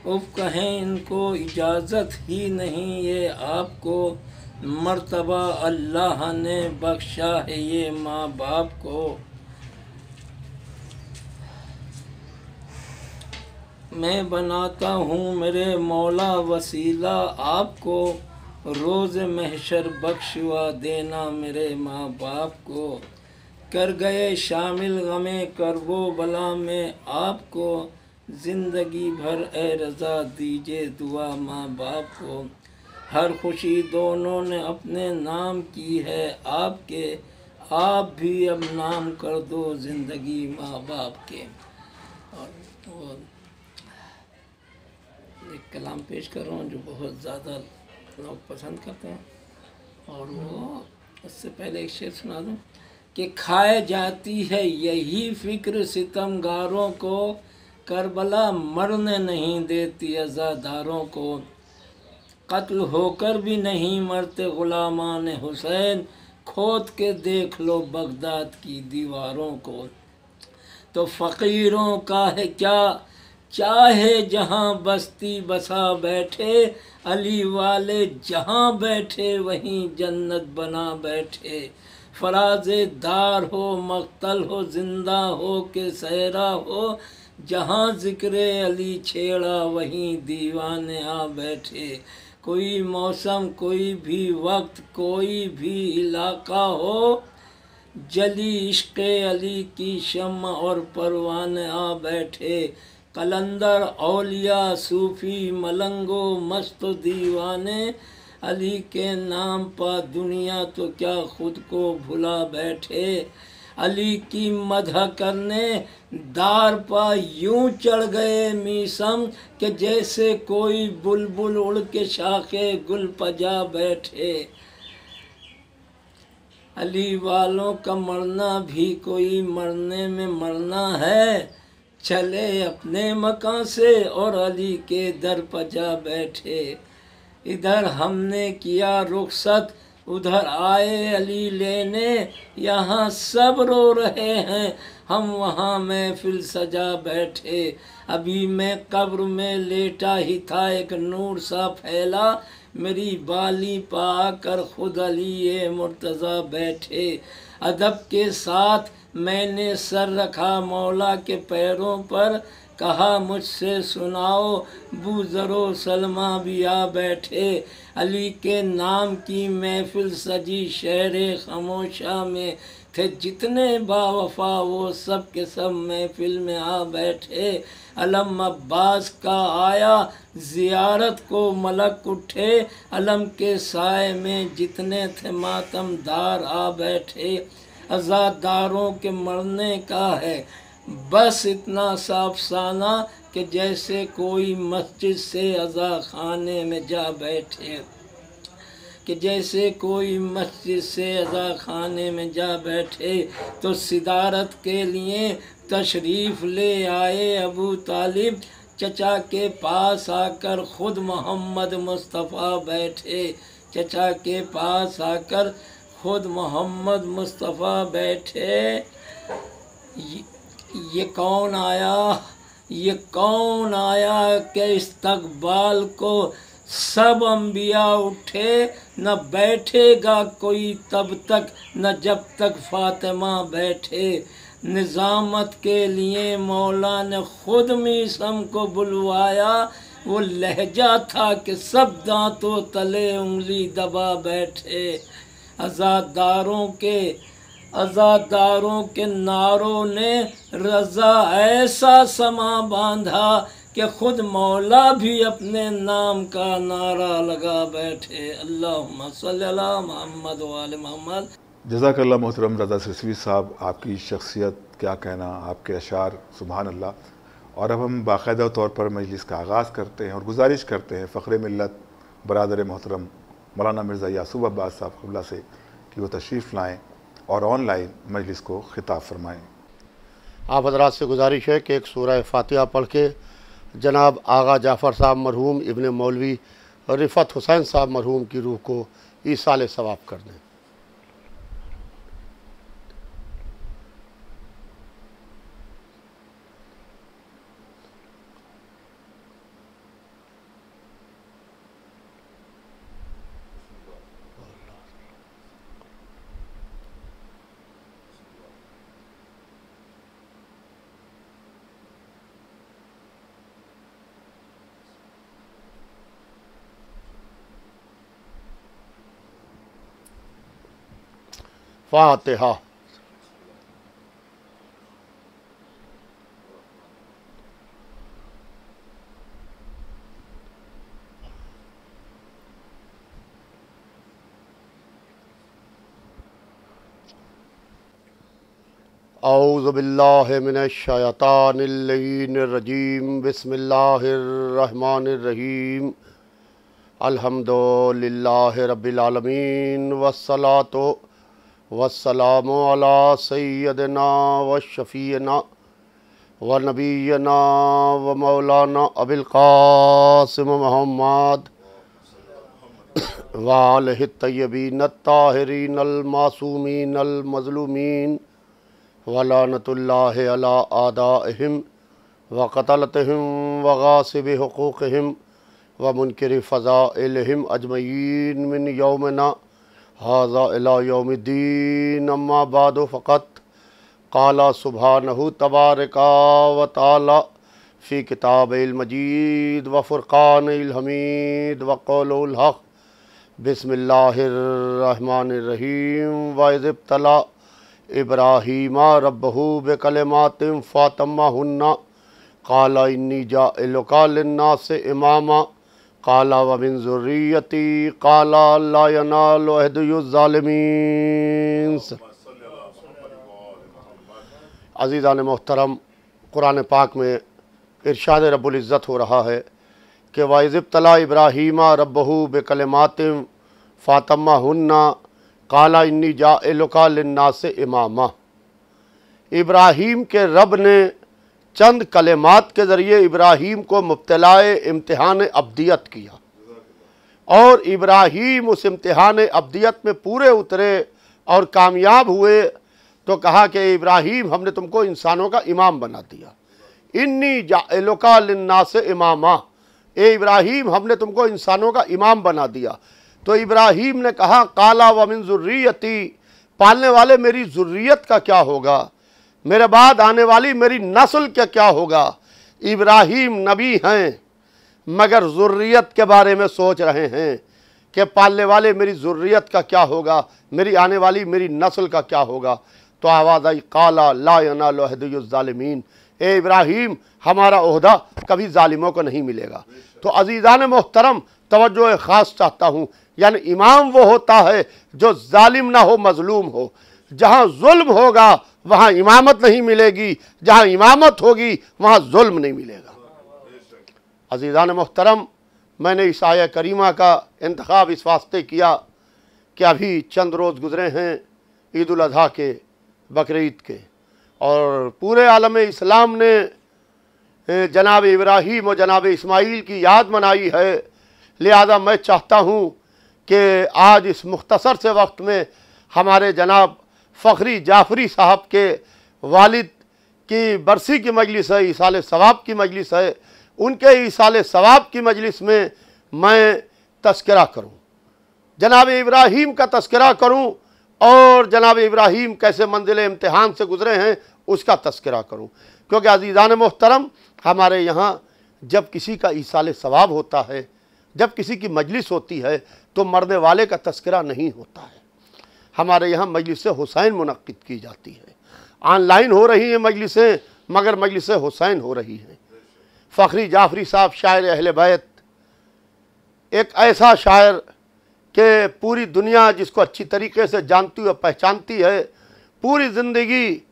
उफ़ कहें इनको इजाज़त ही नहीं ये आपको, मर्तबा अल्लाह ने बख्शा है ये माँ बाप को। मैं बनाता हूँ मेरे मौला वसीला आपको, रोज़ महशर बख्शवा देना मेरे माँ बाप को। कर गए शामिल गमे करबो बला में आपको, ज़िंदगी भर ए रज़ा दीजिए दुआ माँ बाप को। हर खुशी दोनों ने अपने नाम की है आपके, आप भी अब नाम कर दो ज़िंदगी माँ बाप के। और वो एक कलाम पेश कर रहा हूँ जो बहुत ज़्यादा लोग पसंद करते हैं, और वो उससे पहले एक शेर सुना दूँ कि खाए जाती है यही फ़िक्र सितमगारों को, करबला मरने नहीं देती अज़ादारों को। कत्ल होकर भी नहीं मरते ग़ुलामान हुसैन, खोद के देख लो बगदाद की दीवारों को। तो फ़कीरों का है क्या, चाहे जहाँ बस्ती बसा बैठे, अली वाले जहाँ बैठे वहीं जन्नत बना बैठे। फराज़े दार हो मक़तल हो ज़िंदा हो के सहरा हो, जहाँ ज़िक्र अली छेड़ा वहीं दीवाने आ बैठे। कोई मौसम कोई भी वक्त कोई भी इलाका हो, जली इश्क़ अली की शम्मा और परवाने आ बैठे। कलंदर औलिया सूफ़ी मलंगो मस्त दीवाने, अली के नाम पर दुनिया तो क्या खुद को भुला बैठे। अली की मदह करने दार पर यूं चढ़ गए मीसम, कि जैसे कोई बुलबुल उड़ के शाखे गुल पजा बैठे। अली वालों का मरना भी कोई मरने में मरना है, चले अपने मकान से और अली के दर पर जा बैठे। इधर हमने किया रुखसत, उधर आए अली लेने, यहाँ सब रो रहे हैं, हम वहाँ महफिल सजा बैठे। अभी मैं कब्र में लेटा ही था, एक नूर सा फैला, मेरी बाली पा कर खुद अली मुर्तज़ा बैठे। अदब के साथ मैंने सर रखा मौला के पैरों पर, कहा मुझसे सुनाओ, बूज़रो सलमा भी आ बैठे। अली के नाम की महफिल सजी शहरे खामोशा में, थे जितने बावफा वो सब के सब महफिल में आ बैठे। अलम अब्बास का आया ज़ियारत को मलक उठे, अलम के साए में जितने थे मातमदार आ बैठे। अज़ादारों के मरने का है बस इतना सा अफसाना, कि जैसे कोई मस्जिद से अज़ा खाने में जा बैठे, कि जैसे कोई मस्जिद से अज़ा खाने में जा बैठे। तो सिदारत के लिए तशरीफ़ ले आए अबू तालिब, चचा के पास आकर ख़ुद मोहम्मद मुस्तफ़ा बैठे। चचा के पास आकर ख़ुद मोहम्मद मुस्तफ़ा बैठे। ये कौन आया, ये कौन आया कि इस्तकबाल को सब अम्बिया उठे, न बैठेगा कोई तब तक, न जब तक फातिमा बैठे। निज़ामत के लिए मौला ने खुद मीसम को बुलवाया, वो लहजा था कि सब दांतों तले उंगली दबा बैठे। अज़ादारों के नारों ने रज़ा ऐसा समा बांधा, कि खुद मौला भी अपने नाम का नारा लगा बैठे। अल्लाहुम्मा सल्ली अला मुहम्मद व आले मुहम्मद। जज़ाकल्लाह मोहतरम रज़ा सिरसवी साहब, आपकी शख्सियत क्या कहना, आपके अशार सुभान अल्लाह। और अब हम बाकायदा तौर पर मजलिस का आगाज़ करते हैं और गुजारिश करते हैं फ़ख्र मिल्लत बरादर मोहतरम मौलाना मिर्ज़ा यासूब अब्बास साहब क़िबला से कि वो तशरीफ़ लाएँ और ऑनलाइन मजलिस को ख़िताब फरमाएँ। आप हज़रात से गुजारिश है कि एक सूरह फ़ातिहा पढ़ के जनाब आगा जाफ़र साहब मरहूम इब्ने मौलवी रिफ़त हुसैन साहब मरहूम की रूह को ईसाल सवाब कर दें। फ़ातिहा। औज़ु बिल्लाहि मिनश शैतानिर रजीम, बिस्मिल्लाहिर रहमानिर रहीम। अल्हम्दुलिल्लाहि रब्बिल आलमीन, वस्सलातु वस्सलामु अला सय्यदिना व शफ़ीना व नबीना व मौलाना अबिल क़ासिम मुहम्मद व आलिहि तय्यबीन अत्ताहिरीन अल मासूमीन अल मज़लूमीन व लानतुल्लाहि अला आदाइहिम व क़तलतिहिम व गासिबि हुक़ूक़िहिम व मुनकिरि फ़ज़ाइलिहिम अजमईन मिन यौमिना हाज़ा इला यौमिद्दीन। अम्मा बादु फ़क़त क़ाला सुब्हानहु तबारका व तआला फ़ी किताबिल मजीद व फ़ुरक़ानिल हमीद व क़ौलुल हक़। बिस्मिल्लाहिर रहमानिर रहीम। व इज़ इब्तला इब्राहीमा रब्बहु बिकलिमातिन फ़अतम्महुन्ना क़ाला इन्नी जाइलुका लिन्नासि इमामा क़ाला व मिन ज़ुर्रिय्यती क़ाला ला यनालु अहदिय्यिज़ ज़ालिमीन। अज़ीज़ान मोहतरम, कुरान पाक में इरशाद रब्बुल इज़्ज़त हो रहा है कि व इज़ इब्तला इब्राहीमा रब्बहु बिकलिमातिन फ़अतम्महुन्ना क़ाला इन्नी जाइलुका लिन्नासि इमामा। इब्राहीम के रब ने चंद कलेमात के ज़रिए इब्राहीम को मुब्तलाए इम्तिहान अब्दियत किया। और इब्राहीम उस इम्तिहान अब्दियत में पूरे उतरे और कामयाब हुए, तो कहा कि इब्राहीम हमने तुमको इंसानों का इमाम बना दिया। इन्नी जाइलुका लिन्नास इमामा, ए इब्राहीम हमने तुमको इंसानों का इमाम बना दिया। तो इब्राहीम ने कहा काला व मिन ज़ुर्रियती, पालने वाले मेरी ज़ुर्रियत का क्या होगा, मेरे बाद आने वाली मेरी नस्ल का क्या होगा। इब्राहीम नबी हैं मगर ज़ुर्रियत के बारे में सोच रहे हैं कि पालने वाले मेरी ज़ुर्रियत का क्या होगा, मेरी आने वाली मेरी नस्ल का क्या होगा। तो आवाज़ आई काला ला यनालु अहदुज़्ज़ालिमीन, ए इब्राहीम हमारा ओहदा कभी जालिमों को नहीं मिलेगा। तो अज़ीज़ान मोहतरम तवज्जो ख़ास चाहता हूँ, यानी इमाम वो होता है जो जालिम ना हो, मजलूम हो। जहाँ जुल्म होगा वहाँ इमामत नहीं मिलेगी, जहाँ इमामत होगी वहाँ जुल्म नहीं मिलेगा। अज़ीज़ान मोहतरम, मैंने इस आया करीमा का इंतखाब इस वास्ते किया कि अभी चंद रोज़ गुज़रे हैं ईद उल अज़हा के, बकरीद के, और पूरे आलम इस्लाम ने जनाब इब्राहीम और जनाब इस्माईल की याद मनाई है। लिहाजा मैं चाहता हूँ कि आज इस मुख्तसर से वक्त में हमारे जनाब फ़खरी जाफ़री साहब के वालिद की बरसी की मजलिस है, ईसाल सवाब की मजलिस है, उनके ईसाल सवाब की मजलिस में मैं तस्करा करूँ, जनाब इब्राहीम का तस्करा करूँ और जनाब इब्राहीम कैसे मंजिल इम्तिहान से गुज़रे हैं उसका तस्करा करूँ। क्योंकि अज़ीज़ान मोहतरम हमारे यहाँ जब किसी का ईसाल सवाब होता है, जब किसी की मजलिस होती है, तो मरने वाले का तस्करा नहीं होता है। हमारे यहाँ मजलिस हुसैन मुनक्किद की जाती है, ऑनलाइन हो रही हैं मजलिसें, मगर मजलिस हुसैन हो रही हैं। फ़खरी जाफ़री साहब शायर अहले बैत, एक ऐसा शायर कि पूरी दुनिया जिसको अच्छी तरीके से जानती और पहचानती है, पूरी ज़िंदगी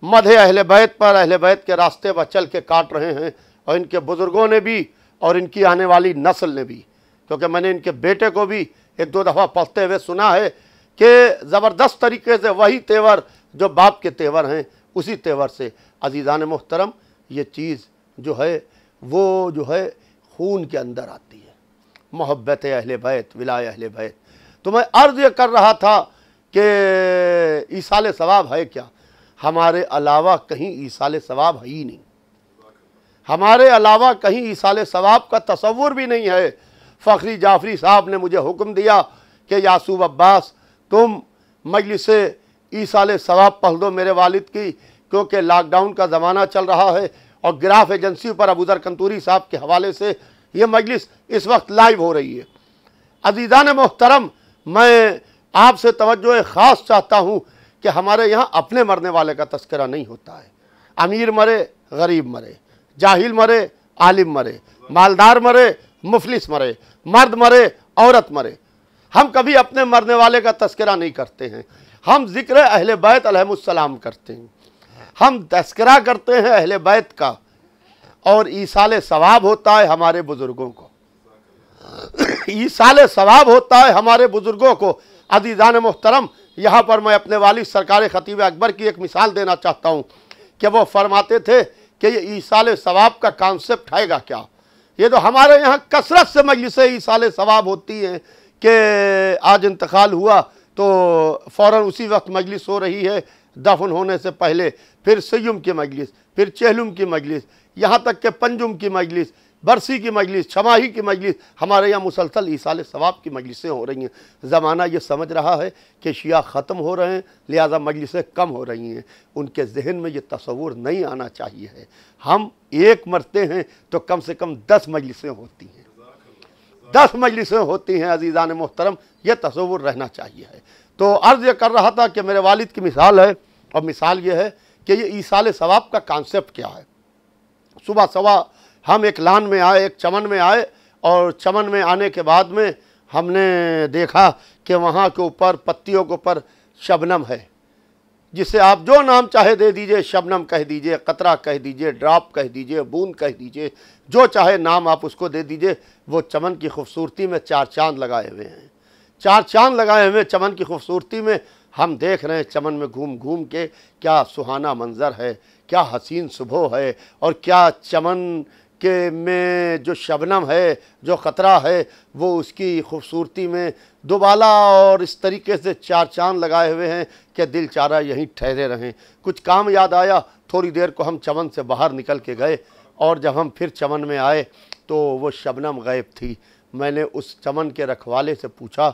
मदहे अहले बैत पर, अहले बैत के रास्ते पर चल के काट रहे हैं, और इनके बुज़ुर्गों ने भी और इनकी आने वाली नस्ल ने भी। क्योंकि मैंने इनके बेटे को भी एक दो दफ़ा पढ़ते हुए सुना है कि ज़बरदस्त तरीके से वही तेवर जो बाप के तेवर हैं, उसी तेवर से। अज़ीज़ान मोहतरम, ये चीज़ जो है वो जो है खून के अंदर आती है, मोहब्बत अहले बैत, विलाय अहले बैत। तो मैं अर्ज़ ये कर रहा था कि ईसाल सवाब है क्या, हमारे अलावा कहीं ईसाल सवाब है ही नहीं, हमारे अलावा कहीं ईसाल सवाब का तसव्वुर भी नहीं है। फ़खरी जाफ़री साहब ने मुझे हुक्म दिया कि यासूब अब्बास तुम मजलिस ईसाल सवाब पढ़ दो मेरे वालिद की, क्योंकि लॉकडाउन का ज़माना चल रहा है और गिराफ एजेंसी पर अबूज़र कंतूरी साहब के हवाले से ये मजलिस इस वक्त लाइव हो रही है। अज़ीज़ान मोहतरम, मैं आपसे तवज्जो ख़ास चाहता हूँ कि हमारे यहाँ अपने मरने वाले का तस्करा नहीं होता है। अमीर मरे, गरीब मरे, जाहिल मरे, आलिम मरे, मालदार मरे, मुफलिस मरे, मर्द मरे, औरत मरे, हम कभी अपने मरने वाले का तस्करा नहीं करते हैं। हम ज़िक्र अहले बैत अलैहिमुस्सलाम करते हैं, हम तस्करा करते हैं अहले बैत का, और ईसाल सवाब होता है हमारे बुज़ुर्गों को, ईसाल सवाब होता है हमारे बुज़ुर्गों को। अज़ीज़ान मोहतरम, यहाँ पर मैं अपने वालिद सरकार खतीब अकबर की एक मिसाल देना चाहता हूँ कि वो फरमाते थे कि ये ईसाल सवाब का कॉन्सेप्ट हैगा क्या। ये तो हमारे यहाँ कसरत से मजलिस ईसाल सवाब होती है कि आज इंतकाल हुआ तो फ़ौरन उसी वक्त मजलिस हो रही है, दफन होने से पहले फिर सय्युम की मजलिस, फिर चहलुम की मजलिस, यहाँ तक कि पंजुम की मजलिस, बरसी की मजलिस, छमाही की मजलिस, हमारे यहाँ मुसलसल ईसाल सवाब की मजलिसें हो रही हैं। ज़माना ये समझ रहा है कि शिया ख़त्म हो रहे हैं, लिहाजा मजलिसें कम हो रही हैं। उनके जहन में ये तसव्वुर नहीं आना चाहिए है, हम एक मरते हैं तो कम से कम 10 मजलिसें होती हैं, 10 मजलिसें होती हैं। अज़ीज़ान मोहतरम, यह तसव्वुर रहना चाहिए है। तो अर्ज़ ये कर रहा था कि मेरे वालिद की मिसाल है, और मिसाल ये है कि ये ईसाल सवाब का कॉन्सेप्ट क्या है। सुबह सवा हम एक लान में आए, एक चमन में आए, और चमन में आने के बाद में हमने देखा कि वहाँ के ऊपर पत्तियों के ऊपर शबनम है, जिसे आप जो नाम चाहे दे दीजिए, शबनम कह दीजिए, कतरा कह दीजिए, ड्रॉप कह दीजिए, बूंद कह दीजिए, जो चाहे नाम आप उसको दे दीजिए। वो चमन की खूबसूरती में 4 चाँद लगाए हुए हैं, 4 चाँद लगाए हुए चमन की खूबसूरती में हम देख रहे हैं। चमन में घूम घूम के क्या सुहाना मंज़र है, क्या हसीन सुबह है, और क्या चमन कि में जो शबनम है, जो ख़तरा है, वो उसकी खूबसूरती में दुबाला और इस तरीके से चार चांद लगाए हुए हैं कि दिल चारा यहीं ठहरे रहें। कुछ काम याद आया, थोड़ी देर को हम चमन से बाहर निकल के गए और जब हम फिर चमन में आए तो वो शबनम गायब थी। मैंने उस चमन के रखवाले से पूछा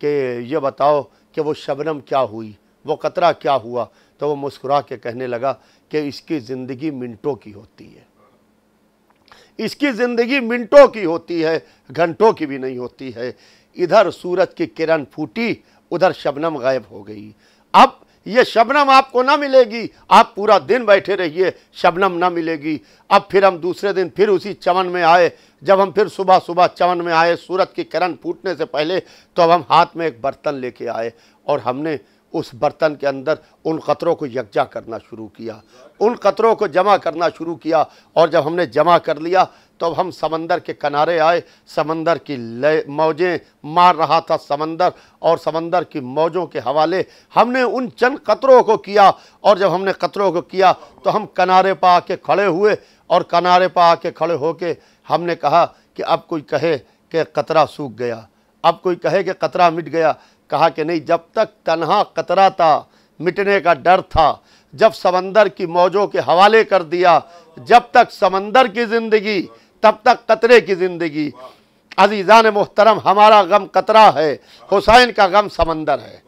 कि ये बताओ कि वो शबनम क्या हुई, वो कतरा क्या हुआ। तो वो मुस्कुरा के कहने लगा कि इसकी ज़िंदगी मिनटों की होती है, इसकी ज़िंदगी मिनटों की होती है, घंटों की भी नहीं होती है। इधर सूरज की किरण फूटी, उधर शबनम गायब हो गई। अब ये शबनम आपको ना मिलेगी, आप पूरा दिन बैठे रहिए, शबनम ना मिलेगी। अब फिर हम दूसरे दिन फिर उसी चमन में आए। जब हम फिर सुबह सुबह चमन में आए सूरज की किरण फूटने से पहले, तो अब हम हाथ में एक बर्तन लेके आए और हमने उस बर्तन के अंदर उन कतरों को यकजा करना शुरू किया, उन कतरों को जमा करना शुरू किया। और जब हमने जमा कर लिया तो अब हम समंदर के किनारे आए। समंदर की मौजें मार रहा था समंदर, और समंदर की मौजों के हवाले हमने उन चंद कतरों को किया। और जब हमने कतरों को किया तो हम किनारे पर आके खड़े हुए, और किनारे पर आके खड़े होके हमने कहा कि अब कोई कहे कि कतरा सूख गया, अब कोई कहे कि कतरा मिट गया। कहा कि नहीं, जब तक तन्हा कतरा था मिटने का डर था, जब समंदर की मौजों के हवाले कर दिया, जब तक समंदर की ज़िंदगी तब तक कतरे की ज़िंदगी। अज़ीज़ान मोहतरम, हमारा गम कतरा है, हुसैन का गम समंदर है।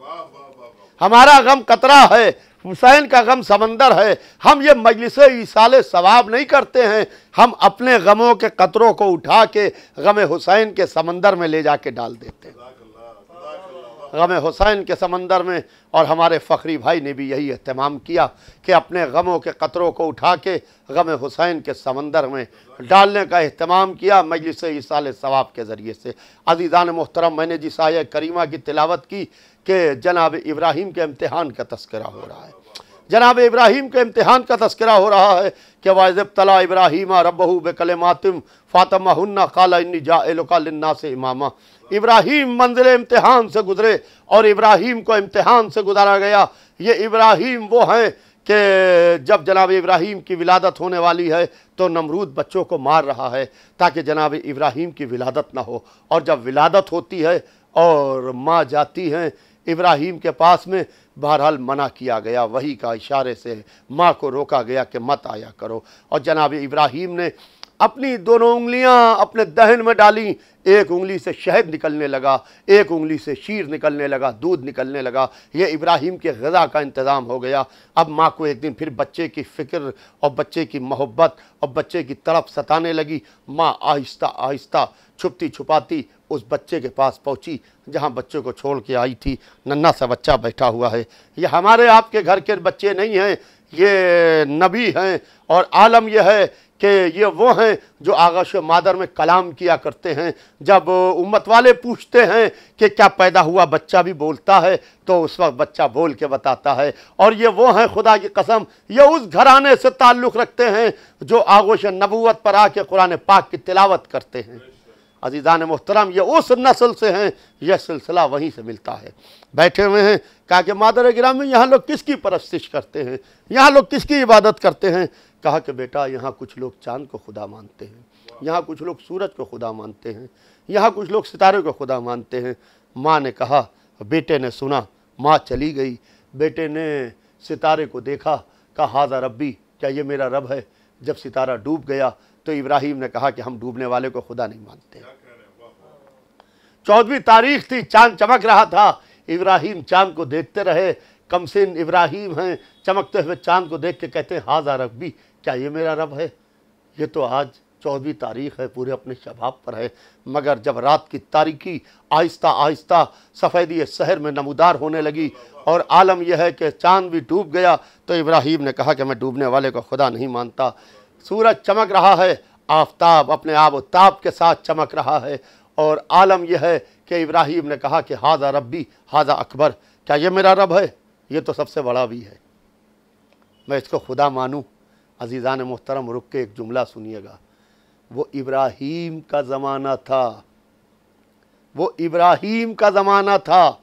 हमारा गम कतरा है, हुसैन का गम समंदर है। हम ये मजलिस ईसाले सवाब नहीं करते हैं, हम अपने गमों के कतरों को उठा के गम हुसैन के समंदर में ले जाके डाल देते हैं, गम हुसैन के समंदर में। और हमारे फ़खरी भाई ने भी यही एहतमाम किया कि अपने गमों के कतरों को उठा के गम हुसैन के समंदर में डालने का एहतमाम किया मजलिस ईसाले सवाब के ज़रिए से। अज़ीज़ान मोहतरम, मैंने जिस आयत करीमा की तिलावत की कि जनाब इब्राहीम के इम्तिहान का तस्करा हो रहा है, जनाब इब्राहीम के इम्तिहान का तस्करा हो रहा है कि वाइज़ तला इब्राहीम रब्बहू बिकलिमातिन फ़ातम्माहुन्ना क़ाला इन्नी जाइलुका लिन्नासि इमामा। इब्राहीम मंजिल इम्तिहान से गुजरे और इब्राहीम को इम्तिहान से गुजारा गया। ये इब्राहीम वो हैं कि जब जनाब इब्राहीम की विलादत होने वाली है तो नमरूद बच्चों को मार रहा है ताकि जनाब इब्राहीम की विलादत ना हो। और जब विलादत होती है और माँ जाती हैं इब्राहीम के पास में, बहरहाल मना किया गया, वही का इशारे से माँ को रोका गया कि मत आया करो। और जनाब इब्राहीम ने अपनी दोनों उंगलियां अपने दहन में डाली, एक उंगली से शहद निकलने लगा, एक उंगली से शीर निकलने लगा, दूध निकलने लगा। ये इब्राहीम के ग़िज़ा का इंतज़ाम हो गया। अब माँ को एक दिन फिर बच्चे की फ़िक्र और बच्चे की मोहब्बत और बच्चे की तड़प सताने लगी। माँ आहिस्ता आहिस्ता छुपती छुपाती उस बच्चे के पास पहुँची जहाँ बच्चे को छोड़ के आई थी। नन्हा सा बच्चा बैठा हुआ है। ये हमारे आपके घर के बच्चे नहीं हैं, ये नबी हैं। और आलम यह है कि ये वो हैं जो आगाश मादर में कलाम किया करते हैं। जब उम्मत वाले पूछते हैं कि क्या पैदा हुआ बच्चा भी बोलता है, तो उस वक्त बच्चा बोल के बताता है। और ये वो हैं, खुदा की कसम, ये उस घराने से ताल्लुक़ रखते हैं जो आगोश नबूवत पर आके कुरान पाक की तिलावत करते हैं। अज़ीज़ान मोहतरम, ये उस नस्ल से हैं, यह सिलसिला वहीं से मिलता है। बैठे हुए हैं, कहा कि मादर गिरामी यहाँ लोग किसकी परस्तिश करते हैं, यहाँ लोग किसकी इबादत करते हैं। कहा कि बेटा यहाँ कुछ लोग चाँद को खुदा मानते हैं, यहाँ कुछ लोग सूरज को खुदा मानते हैं, यहाँ कुछ लोग सितारे को खुदा मानते हैं। माँ ने कहा, बेटे ने सुना, माँ चली गई। बेटे ने सितारे को देखा, कहा हाज़ा रब्बी, क्या ये मेरा रब है। जब सितारा डूब गया तो इब्राहीम ने कहा कि हम डूबने वाले को खुदा नहीं मानते। 14वीं तारीख थी, चांद चमक रहा था। इब्राहीम चांद को देखते रहे। कमसिन इब्राहीम हैं, चमकते हुए चांद को देख के कहते हैं हाज़ा रब्बी, क्या ये मेरा रब है। ये तो आज 14वीं तारीख है, पूरे अपने शबाब पर है। मगर जब रात की तारीकी आहिस्ता आहिस्ता सफ़ेदी शहर में नमूदार होने लगी और आलम यह है कि चांद भी डूब गया, तो इब्राहीम ने कहा कि मैं डूबने वाले को खुदा नहीं मानता। सूरज चमक रहा है, आफताब अपने आब व ताब के साथ चमक रहा है। और आलम यह है कि इब्राहीम ने कहा कि हाज़ा रब्बी हाज़ा अकबर, क्या ये मेरा रब है, ये तो सबसे बड़ा भी है, मैं इसको खुदा मानूं। अज़ीज़ान मोहतरम, रुक के एक जुमला सुनिएगा। वो इब्राहीम का ज़माना था, वो इब्राहीम का ज़माना था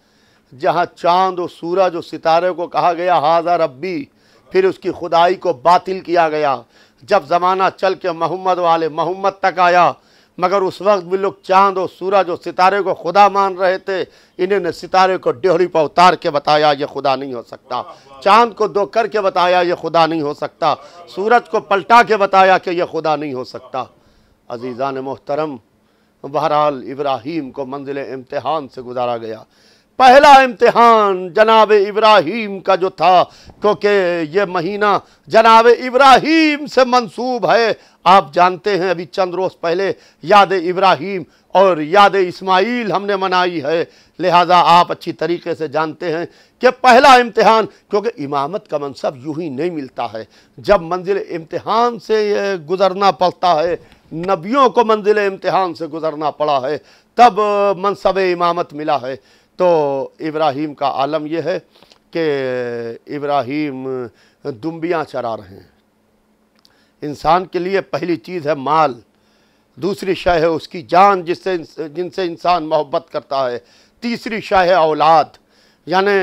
जहाँ चाँद और सूरज और सितारे को कहा गया हाज़ा रब्बी, फिर उसकी खुदाई को बातिल किया गया। जब ज़माना चल के मोहम्मद वाले मोहम्मद तक आया, मगर उस वक्त भी लोग चांद और सूरज और सितारे को खुदा मान रहे थे। इन्होंने सितारे को डेहरी पर उतार के बताया ये खुदा नहीं हो सकता, चांद को दो करके बताया ये खुदा नहीं हो सकता, सूरज को पलटा के बताया कि ये खुदा नहीं हो सकता। अजीज़ान मोहतरम, बहरहाल इब्राहीम को मंजिल इम्तिहान से गुजारा गया। पहला इम्तिहान जनाब इब्राहीम का जो था, क्योंकि ये महीना जनाब इब्राहीम से मंसूब है। आप जानते हैं अभी चंद रोज़ पहले याद इब्राहीम और याद इस्माइल हमने मनाई है, लिहाजा आप अच्छी तरीके से जानते हैं कि पहला इम्तिहान, क्योंकि इमामत का मनसब यूं ही नहीं मिलता है, जब मंजिल इम्तिहान से गुज़रना पड़ता है, नबियों को मंजिल इम्तिहान से गुज़रना पड़ा है, तब मनसब इमामत मिला है। तो इब्राहीम का आलम यह है कि इब्राहीम दुम्बियाँ चरा रहे हैं। इंसान के लिए पहली चीज़ है माल, दूसरी शय है उसकी जान जिनसे इंसान मोहब्बत करता है, तीसरी शय है औलाद, यानी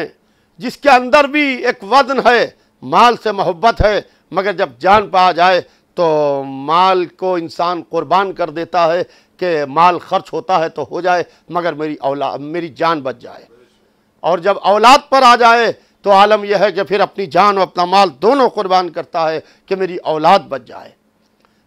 जिसके अंदर भी एक वज़न है, माल से मोहब्बत है, मगर जब जान पर आ जाए तो माल को इंसान कुर्बान कर देता है कि माल खर्च होता है तो हो जाए, मगर मेरी जान बच जाए। और जब औलाद पर आ जाए तो आलम यह है कि फिर अपनी जान और अपना माल दोनों कुर्बान करता है कि मेरी औलाद बच जाए।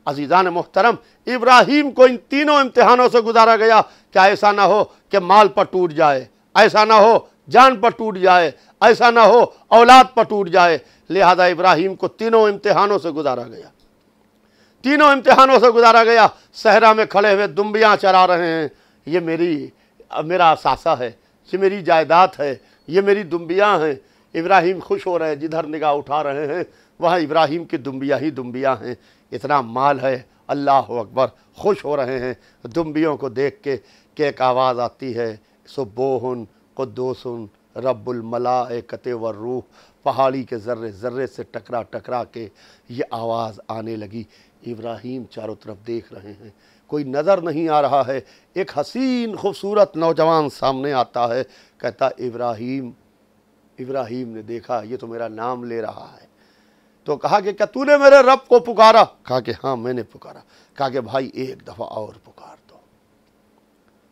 अजीज़ान मोहतरम, इब्राहीम को इन तीनों इम्तिहानों से गुजारा गया कि ऐसा ना हो कि माल पर टूट जाए, ऐसा ना हो जान पर टूट जाए, ऐसा ना हो औलाद पर टूट जाए। लिहाजा इब्राहीम को तीनों इम्तिहानों से गुजारा गया, तीनों इम्तिहानों से गुजारा गया। सहरा में खड़े हुए दुम्बियाँ चरा रहे हैं, ये मेरा असासा है, ये मेरी जायदाद है, ये मेरी दुम्बियाँ हैं। इब्राहीम खुश हो रहे हैं, जिधर निगाह उठा रहे हैं वहाँ इब्राहीम की दुम्बियाँ ही दुम्बियाँ हैं। इतना माल है, अल्लाह अकबर, खुश हो रहे हैं दुम्बियों को देख के कि एक आवाज़ आती है, सुब्बोहुन कुद्दूसुन रब्बुल मलाइकति वरूह। पहाड़ी के ज़र्रे ज़र्रे से टकरा टकरा के ये आवाज़ आने लगी। इब्राहीम चारों तरफ देख रहे हैं, कोई नज़र नहीं आ रहा है। एक हसीन खूबसूरत नौजवान सामने आता है, कहता इब्राहीम। इब्राहीम ने देखा ये तो मेरा नाम ले रहा है, तो कहा कि क्या तूने मेरे रब को पुकारा? कहा कि हाँ मैंने पुकारा। कहा कि भाई एक दफ़ा और पुकार दो।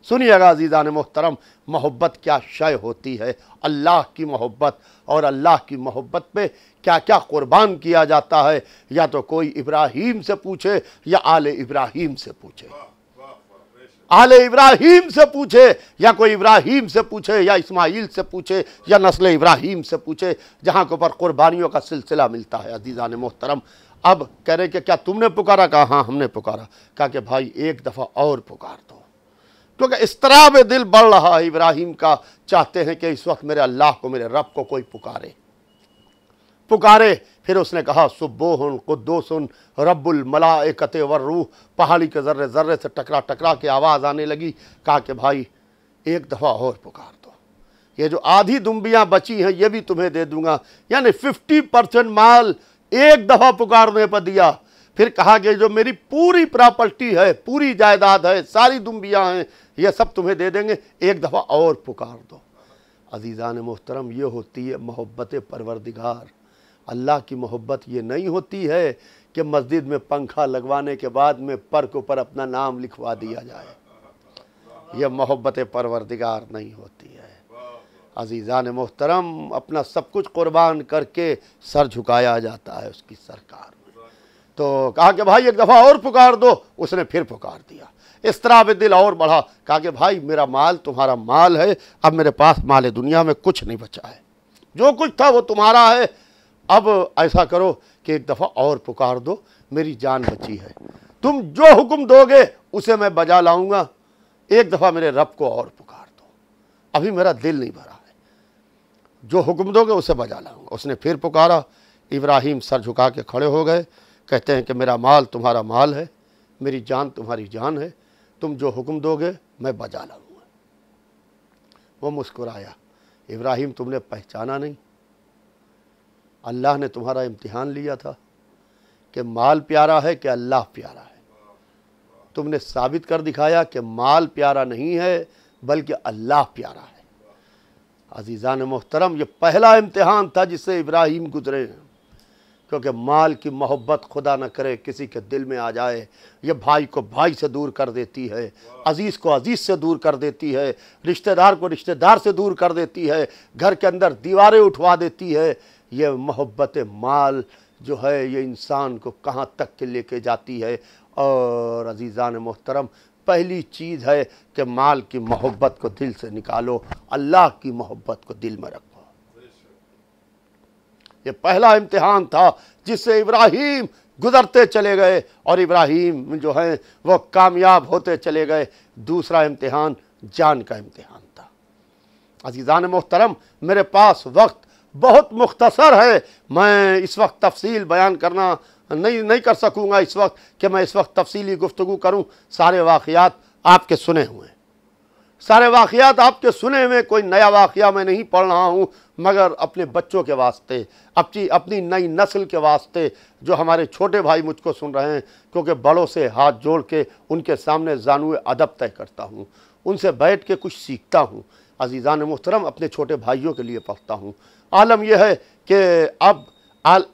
सुनिएगा अज़ीज़ान मोहतरम, मोहब्बत क्या शय होती है, अल्लाह की मोहब्बत, और अल्लाह की मोहब्बत पे क्या क्या कुर्बान किया जाता है। या तो कोई इब्राहीम से पूछे या आले इब्राहीम से पूछे, आले इब्राहीम से पूछे या कोई इब्राहीम से पूछे या इस्माइल से पूछे या नस्ल इब्राहीम से पूछे, जहाँ के ऊपर कुर्बानियों का सिलसिला मिलता है। अज़ीज़ान मोहतरम, अब कह रहे कि क्या तुमने पुकारा? कहा हाँ हमने पुकारा। कहा कि भाई एक दफ़ा और पुकार दो, क्योंकि इस तरह में दिल बढ़ रहा है इब्राहीम का, चाहते हैं कि इस वक्त मेरे अल्लाह को, मेरे रब को कोई पुकारे। फिर उसने कहा सुब्बोहुन कुद्दूसुन रब्बुल मलाइकति वरूह। पहाड़ी के ज़र्रे ज़र्रे से टकरा टकरा के आवाज़ आने लगी। कहा कि भाई एक दफ़ा और पुकार दो, ये जो आधी दुम्बियाँ बची हैं ये भी तुम्हें दे दूंगा, यानी 50% माल एक दफ़ा पुकारने पर दिया। फिर कहा कि जो मेरी पूरी प्रॉपर्टी है, पूरी जायदाद है, सारी दुम्बियाँ हैं, ये सब तुम्हें दे देंगे, एक दफ़ा और पुकार दो। अज़ीज़ान मोहतरम, ये होती है मोहब्बत परवरदिगार। अल्लाह की मोहब्बत ये नहीं होती है कि मस्जिद में पंखा लगवाने के बाद में पर के ऊपर अपना नाम लिखवा दिया जाए। यह मोहब्बत परवरदिगार नहीं होती है। अज़ीज़ान मोहतरम, अपना सब कुछ कुर्बान करके सर झुकाया जाता है उसकी सरकार में। तो कहा कि भाई एक दफ़ा और पुकार दो। उसने फिर पुकार दिया। इस तरह भी दिल और बढ़ा। कहा कि भाई मेरा माल तुम्हारा माल है, अब मेरे पास माल दुनिया में कुछ नहीं बचा है, जो कुछ था वो तुम्हारा है। अब ऐसा करो कि एक दफ़ा और पुकार दो, मेरी जान बची है, तुम जो हुक्म दोगे उसे मैं बजा लाऊंगा, एक दफ़ा मेरे रब को और पुकार दो, अभी मेरा दिल नहीं भरा है, जो हुक्म दोगे उसे बजा लाऊंगा। उसने फिर पुकारा। इब्राहीम सर झुका के खड़े हो गए, कहते हैं कि मेरा माल तुम्हारा माल है, मेरी जान तुम्हारी जान है, तुम जो हुक्म दोगे मैं बजा लाऊंगा। वो मुस्कुराया। इब्राहीम तुमने पहचाना नहीं, अल्लाह ने तुम्हारा इम्तिहान लिया था कि माल प्यारा है कि अल्लाह प्यारा है। तुमने साबित कर दिखाया कि माल प्यारा नहीं है बल्कि अल्लाह प्यारा है। अज़ीज़ान मोहतरम, ये पहला इम्तिहान था जिससे इब्राहीम गुजरे हैं, क्योंकि माल की मोहब्बत खुदा न करे किसी के दिल में आ जाए, ये भाई को भाई से दूर कर देती है, अजीज़ को अजीज़ से दूर कर देती है, रिश्तेदार को रिश्तेदार से दूर कर देती है, घर के अंदर दीवारें उठवा देती है। ये मोहब्बत माल जो है ये इंसान को कहाँ तक के लेके जाती है। और अजीज़ान मोहतरम, पहली चीज़ है कि माल की मोहब्बत को दिल से निकालो, अल्लाह की मोहब्बत को दिल में रखो। ये पहला इम्तिहान था जिससे इब्राहीम गुजरते चले गए और इब्राहीम जो है वो कामयाब होते चले गए। दूसरा इम्तिहान जान का इम्तिहान था। अजीज़ान मोहतरम, मेरे पास वक्त बहुत मुख्तसर है, मैं इस वक्त तफसील बयान करना नहीं कर सकूँगा इस वक्त कि मैं इस वक्त तफसीली गुफ्तगू करूँ। सारे वाक़यात आपके सुने हुए हैं, सारे वाक़यात आपके सुने हुए, कोई नया वाक़या मैं नहीं पढ़ रहा हूँ, मगर अपने बच्चों के वास्ते, अपनी नई नस्ल के वास्ते, जो हमारे छोटे भाई मुझको सुन रहे हैं, क्योंकि बड़ों से हाथ जोड़ के उनके सामने ज़ानुए अदब तय करता हूँ, उनसे बैठ के कुछ सीखता हूँ। अज़ीज़ान मुहतरम, अपने छोटे भाइयों के लिए पढ़ता हूँ। आलम यह है कि अब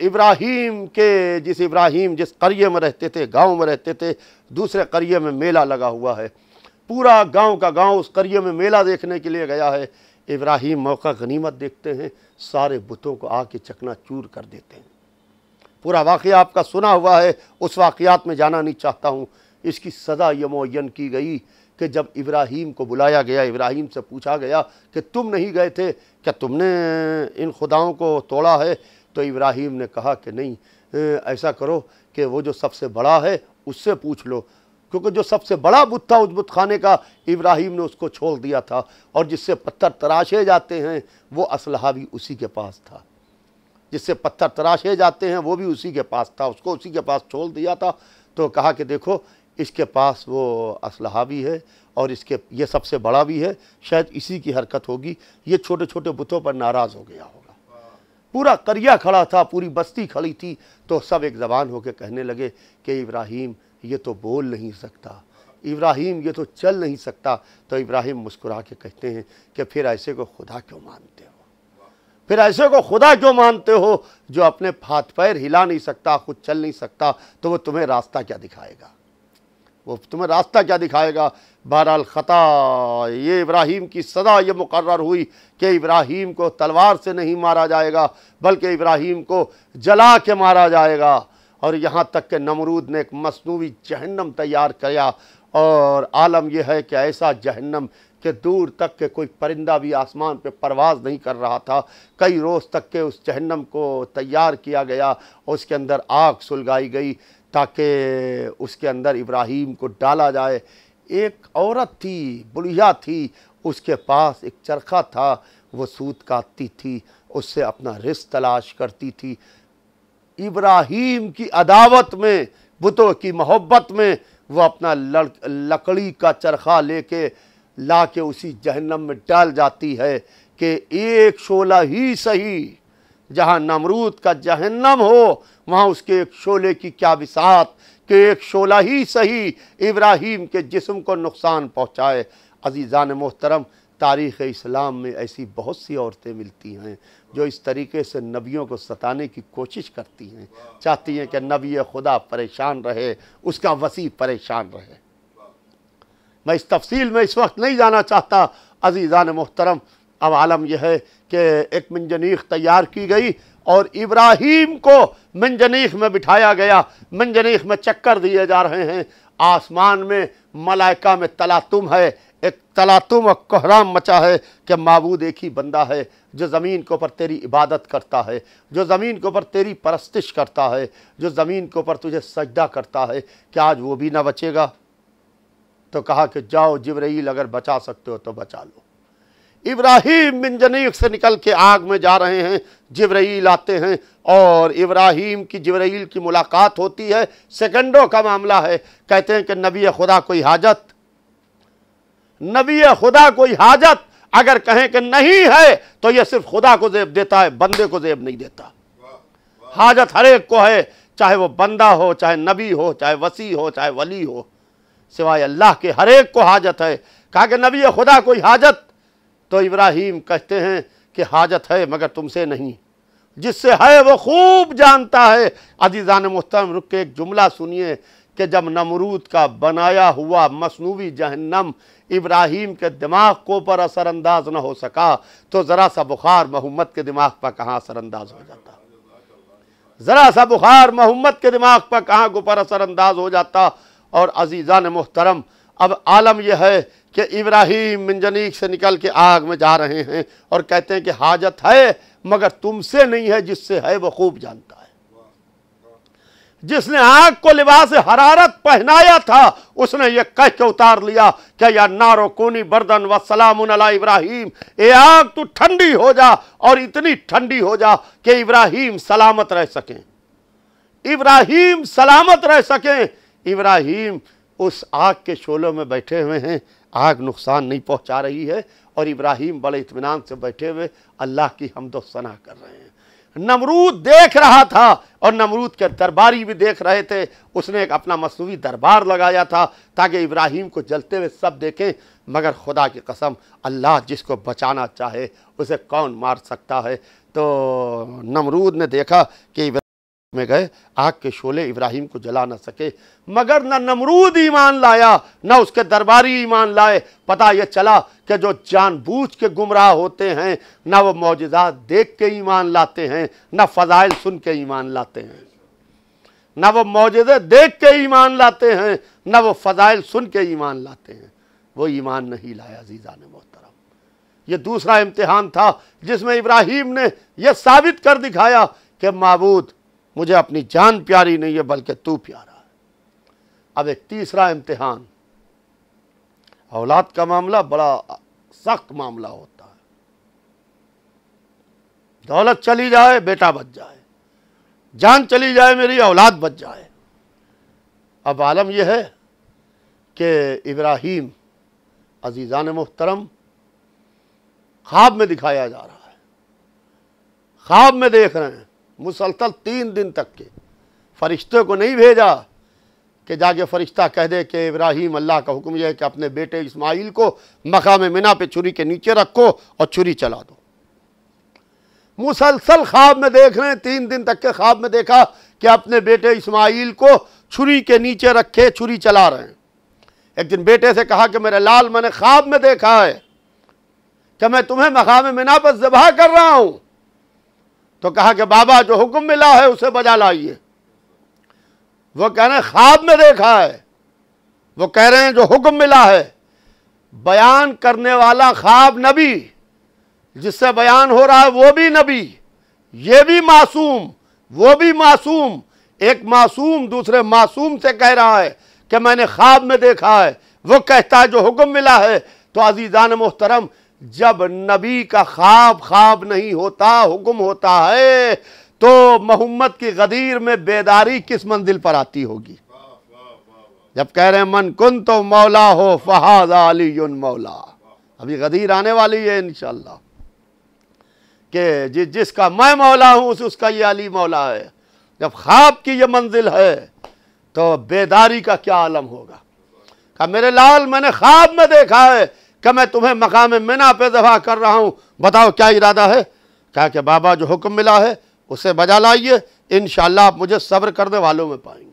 इब्राहीम जिस करिए में रहते थे, गांव में रहते थे, दूसरे करिए में मेला लगा हुआ है। पूरा गांव का गांव उस करिए में मेला देखने के लिए गया है। इब्राहीम मौका गनीमत देखते हैं, सारे बुतों को आके चकनाचूर कर देते हैं। पूरा वाक़या आपका सुना हुआ है, उस वाक़यात में जाना नहीं चाहता हूँ। इसकी सज़ा ये मुअय्यन की गई कि जब इब्राहीम को बुलाया गया, इब्राहीम से पूछा गया कि तुम नहीं गए थे, क्या तुमने इन खुदाओं को तोड़ा है? तो इब्राहीम ने कहा कि नहीं, ऐसा करो कि वो जो सबसे बड़ा है उससे पूछ लो, क्योंकि जो सबसे बड़ा बुत था उस बुत खाने का, इब्राहीम ने उसको छोड़ दिया था, और जिससे पत्थर तराशे जाते हैं वो असलहा भी उसी के पास था, जिससे पत्थर तराशे जाते हैं वो भी उसी के पास था, उसको उसी के पास छोड़ दिया था। तो कहा कि देखो, इसके पास वो असलहा भी है और ये सबसे बड़ा भी है, शायद इसी की हरकत होगी, ये छोटे छोटे बुतों पर नाराज़ हो गया होगा। पूरा करिया खड़ा था, पूरी बस्ती खड़ी थी, तो सब एक ज़बान होकर कहने लगे कि इब्राहीम ये तो बोल नहीं सकता, इब्राहीम ये तो चल नहीं सकता। तो इब्राहीम मुस्कुरा के कहते हैं कि फिर ऐसे को खुदा क्यों मानते हो, फिर ऐसे को खुदा क्यों मानते हो जो अपने हाथ पैर हिला नहीं सकता, खुद चल नहीं सकता, तो वो तुम्हें रास्ता क्या दिखाएगा, वो तुम्हें रास्ता क्या दिखाएगा। बहरहाल ख़ता ये इब्राहीम की सज़ा ये मुकर्रर हुई कि इब्राहीम को तलवार से नहीं मारा जाएगा, बल्कि इब्राहीम को जला के मारा जाएगा। और यहाँ तक कि नमरूद ने एक मसनूवी जहन्नम तैयार किया, और आलम यह है कि ऐसा जहन्नम कि दूर तक के कोई परिंदा भी आसमान पे परवाज़ नहीं कर रहा था। कई रोज़ तक के उस जहन्नम को तैयार किया गया और उसके अंदर आग सुलगाई गई ताकि उसके अंदर इब्राहीम को डाला जाए। एक औरत थी, बुढ़िया थी, उसके पास एक चरखा था, वो सूत काटती थी, उससे अपना रिज़्क़ तलाश करती थी। इब्राहीम की अदावत में, बुतों की मोहब्बत में, वो अपना लकड़ी का चरखा लेके ला के उसी जहन्नम में डाल जाती है कि एक शोला ही सही, जहाँ नमरूद का जहन्नम हो वहाँ उसके एक शोले की क्या बिसात कि एक शोला ही सही इब्राहीम के जिस्म को नुकसान पहुँचाए। अज़ीज़ान मोहतरम, तारीख़ इस्लाम में ऐसी बहुत सी औरतें मिलती हैं जो इस तरीके से नबियों को सताने की कोशिश करती हैं, चाहती हैं कि नबी खुदा परेशान रहे, उसका वसी परेशान रहे। मैं इस तफसील में इस वक्त नहीं जाना चाहता। अज़ीज़ान मोहतरम, अब आलम यह है कि एक मंजनीख तैयार की गई और इब्राहीम को मंजनीख में बिठाया गया, मंजनीख में चक्कर दिए जा रहे हैं। आसमान में मलाइका में तलातुम है, एक तलातुम और कोहराम मचा है कि माबूद एक ही बंदा है जो ज़मीन के ऊपर तेरी इबादत करता है, जो ज़मीन के ऊपर तेरी परस्तिश करता है, जो ज़मीन के ऊपर तुझे सजदा करता है, क्या आज वो भी ना बचेगा? तो कहा कि जाओ जिब्राईल, अगर बचा सकते हो तो बचा लो। इब्राहीम मंजनीक से निकल के आग में जा रहे हैं, जिब्राईल आते हैं और इब्राहीम की जिब्राईल की मुलाकात होती है। सेकंडों का मामला है। कहते हैं कि नबी खुदा कोई हाजत, नबी खुदा कोई हाजत अगर कहें कि नहीं है तो यह सिर्फ खुदा को ज़ेब देता है, बंदे को ज़ेब नहीं देता। हाजत हर एक को है, चाहे वो बंदा हो, चाहे नबी हो, चाहे वसी हो, चाहे वली हो, सिवाय अल्लाह के हर एक को हाजत है। कहा कि नबी खुदा कोई हाजत, तो इब्राहीम कहते हैं कि हाजत है मगर तुमसे नहीं, जिससे है वो खूब जानता है। अजीज़ान मुहतरम, रुक के एक जुमला सुनिए कि जब नमरूद का बनाया हुआ मसनूवी जहन्नम इब्राहीम के दिमाग को पर असरअंदाज न हो सका, तो ज़रा सा बुखार मोहम्मद के दिमाग पर कहाँ असरअंदाज हो जाता। ज़रा सा बुखार मोहम्मद के दिमाग पर कहाँ को पर असरअंदाज हो जाता। और अजीज़ान मुहतरम, अब आलम यह है कि इब्राहीम मिंजनीक से निकल के आग में जा रहे हैं और कहते हैं कि हाजत है मगर तुमसे नहीं है, जिससे है वो खूब जानता है। जिसने आग को लिबास हरारत पहनाया था उसने ये कह के उतार लिया कि या नारो कूनी बर्दन व सलामुन अला इब्राहीम, ए आग तू ठंडी हो जा और इतनी ठंडी हो जा कि इब्राहीम सलामत रह सकें, इब्राहीम सलामत रह सकें। इब्राहीम उस आग के शोलों में बैठे हुए हैं, आग नुकसान नहीं पहुंचा रही है और इब्राहीम बड़े इत्मीनान से बैठे हुए अल्लाह की हम्दो सना कर रहे हैं। नमरूद देख रहा था और नमरूद के दरबारी भी देख रहे थे। उसने एक अपना मसनूवी दरबार लगाया था ताकि इब्राहीम को जलते हुए सब देखें। मगर खुदा की कसम, अल्लाह जिसको बचाना चाहे उसे कौन मार सकता है। तो नमरूद ने देखा कि में गए, आग के शोले इब्राहीम को जला न सके, मगर न नमरूद ईमान लाया न उसके दरबारी ईमान लाए। पता यह चला कि जो जानबूझ के गुमराह होते हैं न वो मौजज़ात देख के ईमान लाते हैं, न फ़ज़ाइल सुन के ईमान लाते हैं, न वो मौजज़े देख के ईमान लाते हैं, न वो फ़ज़ाइल सुन के ईमान लाते हैं। वो ईमान नहीं लाया। अज़ीज़ान मोहतरम, ये दूसरा इम्तिहान था जिसमें इब्राहीम ने यह साबित कर दिखाया कि माबूद मुझे अपनी जान प्यारी नहीं है बल्कि तू प्यारा है। अब एक तीसरा इम्तिहान, औलाद का मामला बड़ा सख्त मामला होता है। दौलत चली जाए बेटा बच जाए, जान चली जाए मेरी औलाद बच जाए। अब आलम यह है कि इब्राहीम अजीज़ान मुहतरम ख्वाब में दिखाया जा रहा है, ख्वाब में देख रहे हैं। मुसलसल 3 दिन तक के फरिश्ते को नहीं भेजा कि जाके फरिश्ता कह दे कि इब्राहीम, अल्लाह का हुक्म यह है कि अपने बेटे इस्माइल को मकाम मिना पे छुरी के नीचे रखो और छुरी चला दो। मुसलसल ख्वाब में देख रहे हैं। 3 दिन तक के ख्वाब में देखा कि अपने बेटे इस्माइल को छुरी के नीचे रखे छुरी चला रहे हैं। एक दिन बेटे से कहा कि मेरे लाल, मैंने ख्वाब में देखा है कि मैं तुम्हें मकाम मिना पर ज़िबह कर रहा हूं। तो कहा कि बाबा जो हुक्म मिला है उसे बजा लाइए। वो कह रहे हैं ख्वाब में देखा है, वो कह रहे हैं जो हुक्म मिला है। बयान करने वाला ख्वाब नबी, जिससे बयान हो रहा है वो भी नबी, ये भी मासूम, वो भी मासूम। एक मासूम दूसरे मासूम से कह रहा है कि मैंने ख्वाब में देखा है, वो कहता है जो हुक्म मिला है। तो अजीज़ान मोहतरम, जब नबी का ख्वाब ख्वाब नहीं होता, हुक्म होता है, तो मोहम्मद की गदीर में बेदारी किस मंजिल पर आती होगी। जब कह रहे हैं मन कुन तो मौला हो फहाज़ा अलीयुन मौला। अभी गदीर आने वाली है इंशाअल्लाह कि जिसका मैं मौला हूं उसका ये अली मौला है। जब ख्वाब की ये मंजिल है तो बेदारी का क्या आलम होगा। कहा मेरे लाल, मैंने ख्वाब में देखा है कि मैं तुम्हें मकाम मिना पे ज़बह कर रहा हूं, बताओ क्या इरादा है। कहा कि बाबा जो हुक्म मिला है उसे बजा लाइए, इंशाअल्लाह आप मुझे सब्र करने वालों में पाएंगे।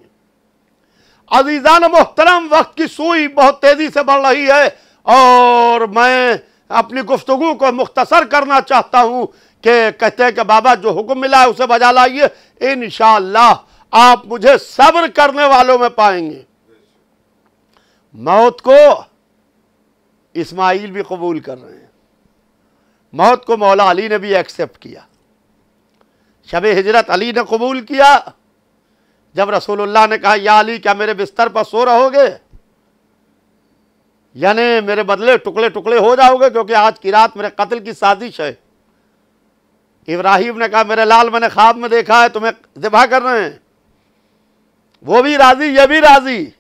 अज़ीज़ान मोहतरम, वक्त की सुई बहुत तेजी से बढ़ रही है और मैं अपनी गुफ्तगू को मुख्तसर करना चाहता हूं कि कहते हैं कि बाबा जो हुक्म मिला है उसे बजा लाइए, इंशाअल्लाह आप मुझे सब्र करने वालों में पाएंगे। मौत को इस्माइल भी कबूल कर रहे हैं, मौत को मौला अली ने भी एक्सेप्ट किया, शब हिजरत अली ने कबूल किया। जब रसूलुल्लाह ने कहा या अली क्या मेरे बिस्तर पर सो रहोगे, यानी मेरे बदले टुकड़े टुकड़े हो जाओगे क्योंकि आज की रात मेरे कत्ल की साजिश है। इब्राहीम ने कहा मेरे लाल, मैंने ख्वाब में देखा है तुम्हें ज़िबह कर रहे हैं। वो भी राजी, ये भी राजी,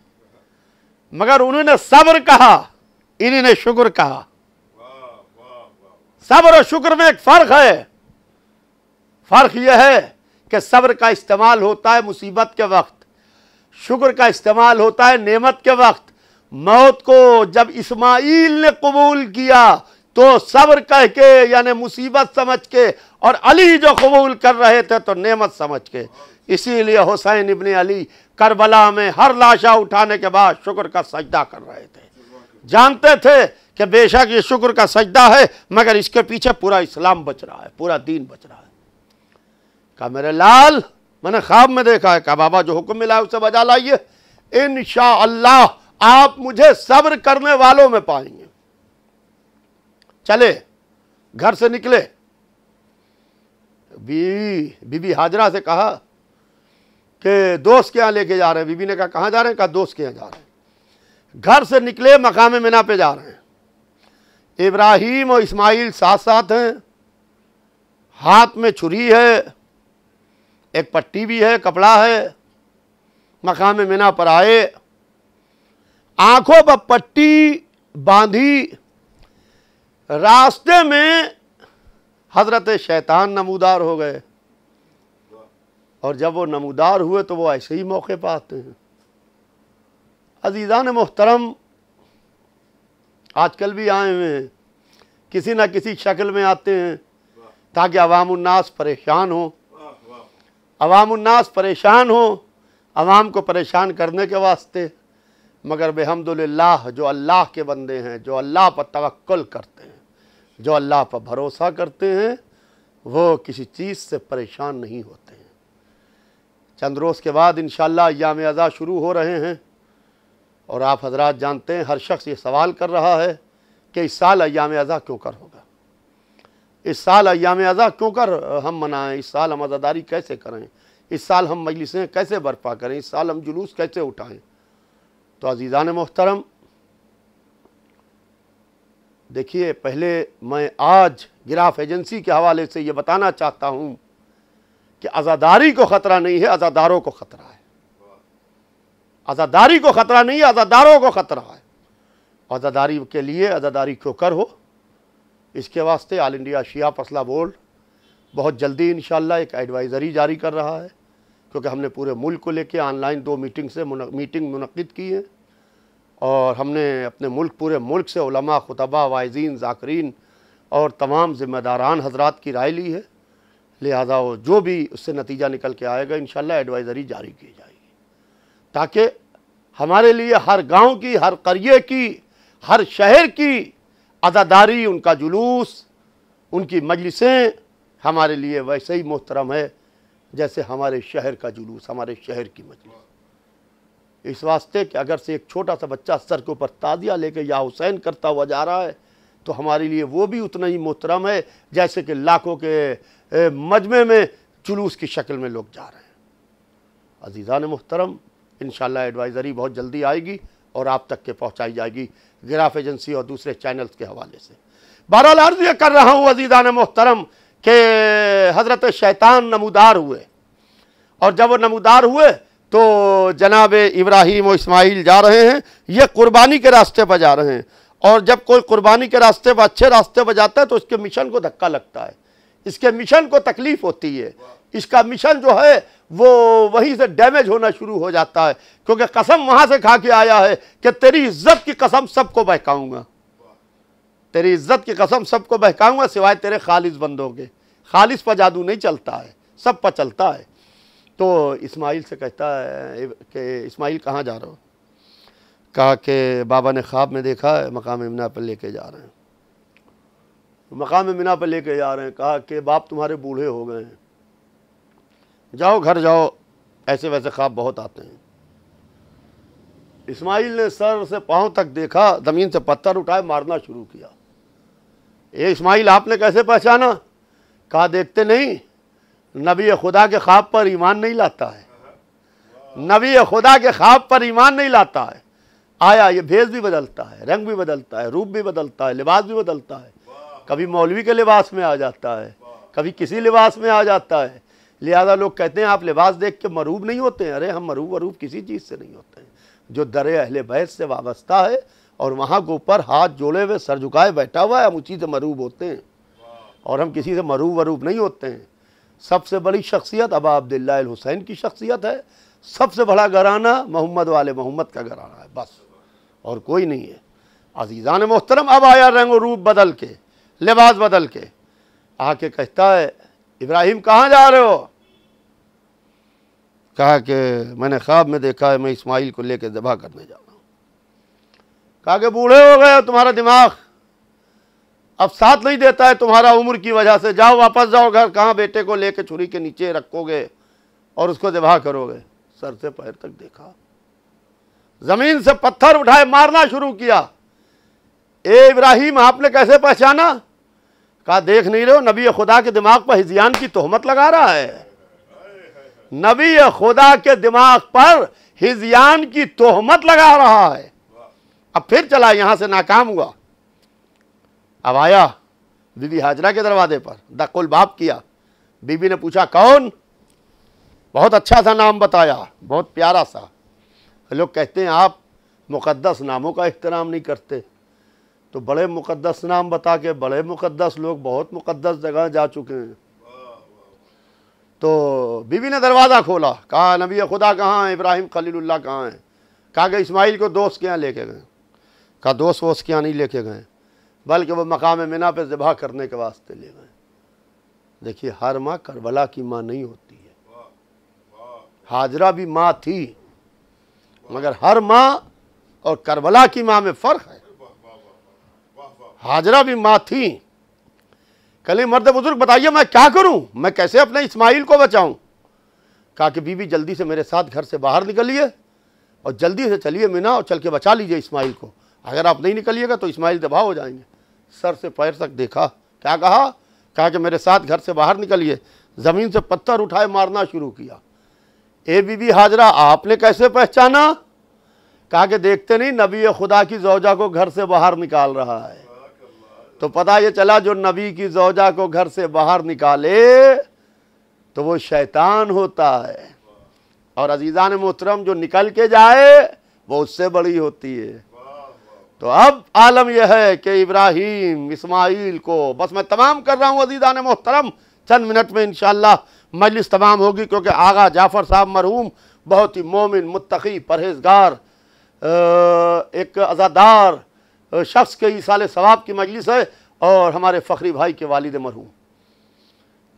मगर उन्होंने सब्र कहा, इन्हीं ने शुक्र कहा। सब्र और शुक्र में एक फर्क है। फर्क यह है कि सब्र का इस्तेमाल होता है मुसीबत के वक्त, शुक्र का इस्तेमाल होता है नेमत के वक्त। मौत को जब इस्माइल ने कबूल किया तो सब्र कह के यानी मुसीबत समझ के, और अली जो कबूल कर रहे थे तो नेमत समझ के। इसीलिए हुसैन इब्ने अली करबला में हर लाशा उठाने के बाद शुक्र का सजदा कर रहे थे। जानते थे कि बेशक ये शुक्र का सजदा है, मगर इसके पीछे पूरा इस्लाम बच रहा है, पूरा दीन बच रहा है। कहा मेरे लाल, मैंने ख्वाब में देखा है। कहा बाबा जो हुक्म मिला है उसे बजा लाइए, इंशाअल्लाह आप मुझे सब्र करने वालों में पाएंगे। चले, घर से निकले, बीबी हाजरा से कहा कि दोस्त के यहाँ लेके जा रहे हैं। बीबी ने कहा कहाँ जा रहे हैं? कहा दोस्त के यहाँ जा रहे हैं। घर से निकले, मकाम मिना पे जा रहे हैं। इब्राहिम और इस्माइल साथ साथ हैं, हाथ में छुरी है, एक पट्टी भी है, कपड़ा है। मकाम मिना पर आए, आंखों पर पट्टी बांधी। रास्ते में हजरत शैतान नमूदार हो गए, और जब वो नमूदार हुए तो वो ऐसे ही मौके पर आते हैं। अजीज़ान मोहतरम, आजकल भी आए हुए हैं, किसी न किसी शक्ल में आते हैं ताकि अवामुन्नास परेशान हो, अवामुन्नास परेशान हो, अवाम को परेशान करने के वास्ते। मगर बेहम्दुलिल्लाह जो अल्लाह के बंदे हैं, जो अल्लाह पर तवक्कुल करते हैं, जो अल्लाह पर भरोसा करते हैं, वो किसी चीज़ से परेशान नहीं होते हैं। चंद रोज़ के बाद इंशाअल्लाह अय्याम अज़ा शुरू हो रहे हैं, और आप हजरात जानते हैं हर शख्स ये सवाल कर रहा है कि इस साल अय्याम अज़ा क्यों कर होगा, इस साल अय्याम अज़ा क्यों कर हम मनाएं, इस साल हम अज़ादारी कैसे करें, इस साल हम मजलिसें कैसे बर्पा करें, इस साल हम जुलूस कैसे उठाएं। तो अज़ीज़ान मोहतरम, देखिए, पहले मैं आज गिराफ एजेंसी के हवाले से ये बताना चाहता हूँ कि अज़ादारी को ख़तरा नहीं है, अज़ादारों को ख़तरा है। अज़ादारी को ख़तरा नहीं है, अज़ादारों को ख़तरा है। अज़ादारी के लिए अज़ादारी क्यों कर हो, इसके वास्ते ऑल इंडिया शिया फसला बोर्ड बहुत जल्दी इंशाअल्लाह एक एडवाइज़री जारी कर रहा है, क्योंकि हमने पूरे मुल्क को लेके ऑनलाइन 2 मीटिंग मुनक़्क़िद की है, और हमने अपने मुल्क, पूरे मुल्क से उलमा, खुतबा, वाइज़ीन, ज़ाकिरीन और तमाम ज़िम्मेदारान हज़रात की राय ली है। लिहाजा वो जो भी उससे नतीजा निकल के आएगा इंशाअल्लाह एडवाइज़री जारी की जाएगी, ताकि हमारे लिए हर गांव की, हर करिए की, हर शहर की अज़ादारी, उनका जुलूस, उनकी मजलिसें हमारे लिए वैसे ही मोहतरम है जैसे हमारे शहर का जुलूस, हमारे शहर की मजलिस। इस वास्ते कि अगर से एक छोटा सा बच्चा सर के ऊपर तादिया लेके या हुसैन करता हुआ जा रहा है, तो हमारे लिए वो भी उतना ही मोहतरम है जैसे कि लाखों के मजमे में जुलूस की शक्ल में लोग जा रहे हैं। अज़ीज़ान मोहतरम, इंशाअल्लाह एडवाइज़री बहुत जल्दी आएगी और आप तक के पहुँचाई जाएगी गिराफ एजेंसी और दूसरे चैनल्स के हवाले से। बहरहाल अर्ज़ ये कर रहा हूँ अज़ीज़ान मोहतरम कि हज़रत शैतान नमूदार हुए, और जब वो नमूदार हुए तो जनाब इब्राहीम और इस्माइल जा रहे हैं, ये कुर्बानी के रास्ते पर जा रहे हैं। और जब कोई कुर्बानी के रास्ते पर, अच्छे रास्ते पर जाता है तो इसके मिशन को धक्का लगता है, इसके मिशन को तकलीफ होती है, इसका मिशन जो है वो वहीं से डैमेज होना शुरू हो जाता है, क्योंकि कसम वहाँ से खा के आया है कि तेरी इज्जत की कसम सबको बहकाऊँगा, तेरी इज्जत की कसम सबको बहकाऊँगा सिवाय तेरे खालिस बंदों के। खालिस पर जादू नहीं चलता है, सब पर चलता है। तो इस्माइल से कहता है कि इस्माइल कहाँ जा रहे हो? कहा कि बाबा ने ख्वाब में देखा है मकाम मिना पर लेके जा रहे हैं। मकाम मिना पर लेके जा रहे हैं। कहा कि बाप तुम्हारे बूढ़े हो गए हैं, जाओ घर जाओ, ऐसे वैसे ख्वाब बहुत आते हैं। इस्माइल ने सर से पाँव तक देखा, ज़मीन से पत्थर उठाए मारना शुरू किया। ये इस्माइल आपने कैसे पहचाना? कहा देखते नहीं, नबी खुदा के ख्वाब पर ईमान नहीं लाता है, नबी खुदा के ख्वाब पर ईमान नहीं लाता है। आया, ये भेष भी बदलता है, रंग भी बदलता है, रूप भी बदलता है, लिबास भी बदलता है, कभी मौलवी के लिबास में आ जाता है, कभी किसी लिबास में आ जाता है। लिहाजा लोग कहते हैं आप लिबास देख के मरूब नहीं होते हैं। अरे हम मरूब वरूब किसी चीज़ से नहीं होते हैं। जो दरे अहले बैत से वाबस्ता है और वहाँ के ऊपर हाथ जोड़े हुए सर झुकाए बैठा हुआ है, हम उसी से मरूब होते हैं, और हम किसी से मरूब वरूब नहीं होते हैं। सबसे बड़ी शख्सियत अबा अब्दुल्लाह अल हुसैन की शख्सियत है, सबसे बड़ा घराना मोहम्मद वाले मोहम्मद का घराना है, बस और कोई नहीं है। अज़ीज़ान मोहतरम, अब आया रंग और रूप बदल के। लिबास बदल के आके कहता है इब्राहिम कहाँ जा रहे हो? कहा कि मैंने ख्वाब में देखा है मैं इस्माइल को लेकर ज़बह करने जा रहा हूँ। कहा कि बूढ़े हो गए हो, तुम्हारा दिमाग अब साथ नहीं देता है तुम्हारा उम्र की वजह से, जाओ वापस जाओ घर। कहाँ बेटे को लेकर छुरी के नीचे रखोगे और उसको ज़बह करोगे? सर से पैर तक देखा, ज़मीन से पत्थर उठाए मारना शुरू किया। ए इब्राहिम आपने कैसे पहचाना? कहा देख नहीं रहे हो नबी खुदा के दिमाग पर हिज़यान की तोहमत लगा रहा है। नबी खुदा के दिमाग पर हिज़यान की तोहमत लगा रहा है। अब फिर चला, यहां से नाकाम हुआ। अब आया बीबी हाजरा के दरवाजे पर, दकुल बाप किया। बीबी ने पूछा कौन? बहुत अच्छा सा नाम बताया, बहुत प्यारा सा। लोग कहते हैं आप मुक़द्दस नामों का एहतराम नहीं करते, तो बड़े मुक़द्दस नाम बता के बड़े मुक़द्दस लोग बहुत मुक़द्दस जगह जा चुके हैं। तो बीबी ने दरवाज़ा खोला, कहा नबी खुदा कहाँ हैं? इब्राहिम खलीलुल्लाह कहाँ हैं? कहा कि इस्माइल को दोस्त के यहाँ लेके गए। कहा दोस्त वोस्त के यहाँ नहीं लेके गए, बल्कि वो मकाम मिना पे ज़िबा करने के वास्ते ले गए। देखिए हर माँ करबला की माँ नहीं होती है। हाजरा भी माँ थी, मगर हर माँ और करबला की माँ में फ़र्क है। हाजरा भी माँ थी। कल मर्द बुजुर्ग बताइए मैं क्या करूं, मैं कैसे अपने इस्माइल को बचाऊं? कहा कि बीबी जल्दी से मेरे साथ घर से बाहर निकलिए और जल्दी से चलिए मिना और चल के बचा लीजिए इस्माइल को। अगर आप नहीं निकलिएगा तो इस्माइल तबाह हो जाएंगे। सर से पैर तक देखा, क्या कहा? कहा कि मेरे साथ घर से बाहर निकलिए। ज़मीन से पत्थर उठाए मारना शुरू किया। ए बीबी हाजरा आपने कैसे पहचाना? कहा कि देखते नहीं नबी खुदा की ज़ौजा को घर से बाहर निकाल रहा है। तो पता ये चला जो नबी की ज़ौजा को घर से बाहर निकाले तो वो शैतान होता है, और अजीज़ान मोहतरम जो निकल के जाए वो उससे बड़ी होती है। तो अब आलम यह है कि इब्राहिम इस्माइल को, बस मैं तमाम कर रहा हूँ अजीज़ान मोहतरम, चंद मिनट में इंशाअल्लाह मजलिस तमाम होगी, क्योंकि आगा जाफ़र साहब मरहूम बहुत ही मोमिन मुत्तकी परहेज़गार एक अज़ादार शख्स के ईसाले सवाब की मजलिस है, और हमारे फ़खरी भाई के वालिद मरहूम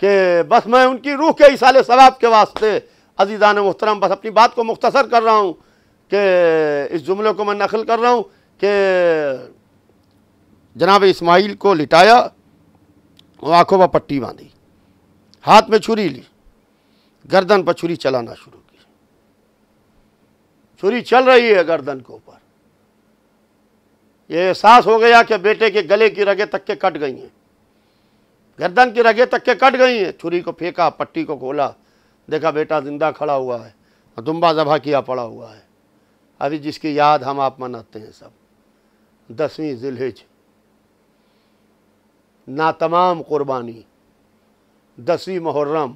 के बस मैं उनकी रूह के ईसाले सवाब के वास्ते अज़ीज़ान मोहतरम बस अपनी बात को मुख्तसर कर रहा हूँ कि इस जुमले को मैं नकल कर रहा हूँ कि जनाब इस्माइल को लिटाया, आँखों पर पट्टी बांधी, हाथ में छुरी ली, गर्दन पर छुरी चलाना शुरू की। छुरी चल रही है गर्दन के ऊपर। ये एहसास हो गया कि बेटे के गले की रगें तक के कट गई हैं, गर्दन की रगें तक के कट गई हैं। छुरी को फेंका, पट्टी को खोला, देखा बेटा जिंदा खड़ा हुआ है, दुम्बा ज़बह किया पड़ा हुआ है। अभी जिसकी याद हम आप मनाते हैं सब, 10वीं ज़िलहिज नातमाम कुर्बानी, 10वीं मुहर्रम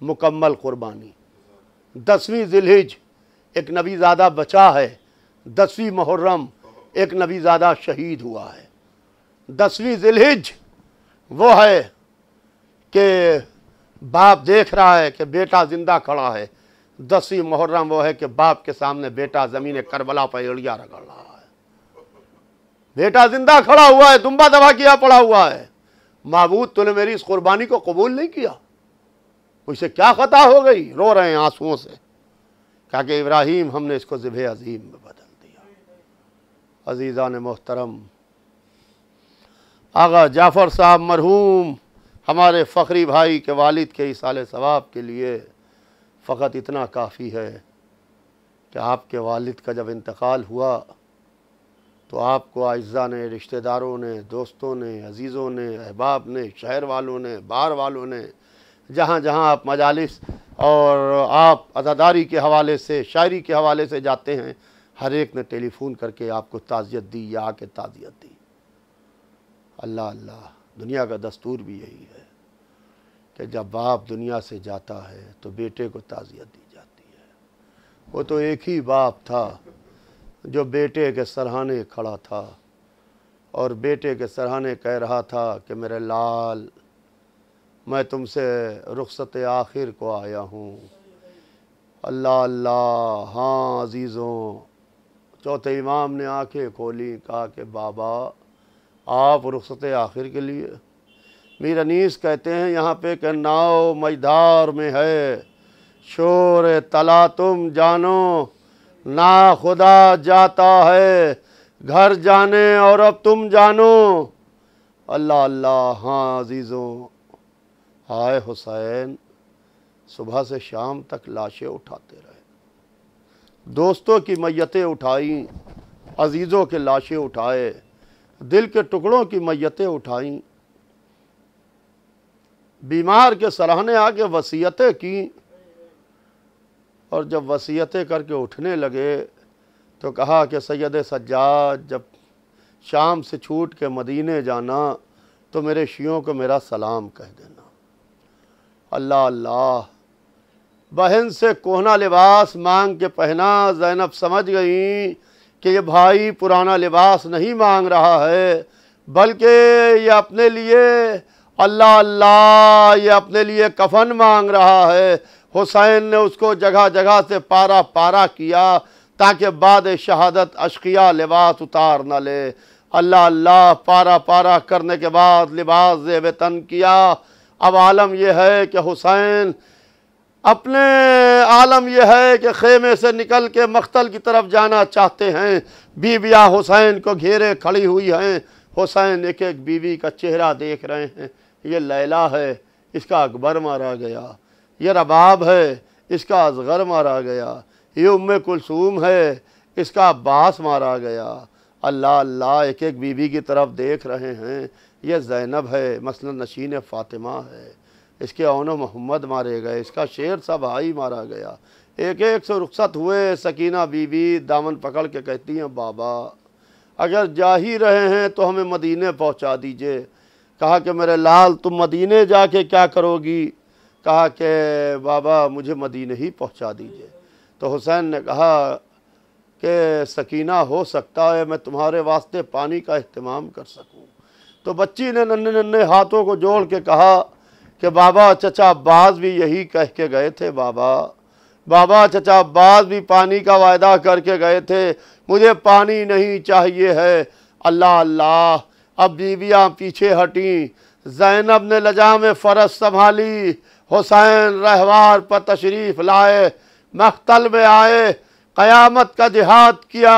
मुकम्मल कुर्बानी, 10वीं ज़िलहिज एक नबीज़ादा बचा है, 10वीं मुहर्रम एक नबीज़ादा शहीद हुआ है। 10वीं ज़िलहिज वो है कि बाप देख रहा है कि बेटा ज़िंदा खड़ा है। 10वीं मुहर्रम वो है कि बाप के सामने बेटा ज़मीन करबला पर एड़िया रगड़ रहा है। बेटा ज़िंदा खड़ा हुआ है, दुम्बा दबा किया पड़ा हुआ है। माबूद तूने मेरी इस कुर्बानी को कबूल नहीं किया, उसे क्या खता हो गई? रो रहे हैं आंसुओं से। कहा कि इब्राहिम हमने इसको ज़िबे अज़ीम में बदल दिया। अज़ीज़ान मोहतरम, आगा जाफ़र साहब मरहूम हमारे फ़खरी भाई के वालिद के इसाले सवाब के लिए फ़कत इतना काफ़ी है कि आपके वालिद का जब इंतकाल हुआ तो आपको आइज़ा ने, रिश्तेदारों ने, दोस्तों ने, अजीज़ों ने, अहबाब ने, शहर वालों ने, बाहर वालों ने, जहाँ जहाँ आप मजालिस और आप अज़ादारी के हवाले से, शायरी के हवाले से जाते हैं, हर एक ने टेलीफ़ोन करके आपको ताज़ियत दी या आके ताज़ियत दी। अल्लाह अल्लाह, दुनिया का दस्तूर भी यही है कि जब बाप दुनिया से जाता है तो बेटे को ताज़ियत दी जाती है। वो तो एक ही बाप था जो बेटे के सरहाने खड़ा था और बेटे के सरहाने कह रहा था कि मेरे लाल, मैं तुमसे रुखसत आखिर को आया हूँ। अल्लाह अल्लाह, हाँ अजीज़ों, चौथे इमाम ने आंखें खोली, कहा कि बाबा आप रुखसत आखिर के लिए। मीर अनीस कहते हैं यहाँ पे कि नाव मझधार में है, शोर तला तुम जानो, ना खुदा जाता है घर जाने और अब तुम जानो। अल्लाह अल्लाह। हाँ अजीज़ों, हाय हुसैन सुबह से शाम तक लाशें उठाते रहे, दोस्तों की मैयतें उठाई, अजीज़ों के लाशें उठाए, दिल के टुकड़ों की मैयतें उठाई, बीमार के सराहने आके वसीयतें की, और जब वसीयतें करके उठने लगे तो कहा कि सैयद सज्जाद जब शाम से छूट के मदीने जाना तो मेरे शियों को मेरा सलाम कह देना। अल्लाह अल्लाह। बहन से कोहना लिबास मांग के पहना। ज़ैनब समझ गई कि ये भाई पुराना लिबास नहीं मांग रहा है, बल्कि ये अपने लिए, अल्लाह अल्लाह, ये अपने लिए कफन मांग रहा है। हुसैन ने उसको जगह जगह से पारा पारा किया ताकि बाद शहादत अशकिया लिबास उतार न ले। अल्लाह अल्लाह। पारा पारा करने के बाद लिबास ज़ेब तन किया। अब आलम यह है कि हुसैन अपने आलम यह है कि खेमे से निकल के मख्तल की तरफ जाना चाहते हैं। बीवियाँ हुसैन को घेरे खड़ी हुई हैं। हुसैन एक एक बीवी का चेहरा देख रहे हैं। ये लैला है, इसका अकबर मारा गया। ये रबाब है, इसका असगर मारा गया। ये उम्मे कुलसूम है, इसका अब्बास मारा गया। अल्लाह अल्लाह। एक एक बीवी की तरफ देख रहे हैं। ये ज़ैनब है, मसलन नशीन फ़ातिमा है, इसके औनो मोहम्मद मारे गए, इसका शेर सा भाई मारा गया। एक एक से रुखसत हुए। सकीना बीवी दामन पकड़ के कहती हैं, बाबा अगर जा ही रहे हैं तो हमें मदीने पहुंचा दीजिए। कहा कि मेरे लाल तुम मदीने जाके क्या करोगी? कहा कि बाबा मुझे मदीने ही पहुंचा दीजिए। तो हुसैन ने कहा कि सकीना हो सकता है मैं तुम्हारे वास्ते पानी का इत्तेमाम कर सकूं। तो बच्ची ने नन्हे नन्हे हाथों को जोड़ के कहा कि बाबा चचा अब्बास भी यही कह के गए थे। बाबा चचा अब्बास भी पानी का वायदा करके गए थे, मुझे पानी नहीं चाहिए है। अल्लाह अल्लाह। अब बीवियाँ पीछे हटी। ज़ैनब ने लजा में फ़रस संभाली। हुसैन रहवार पर तशरीफ़ लाए, मख्तल में आए, क़यामत का जिहाद किया।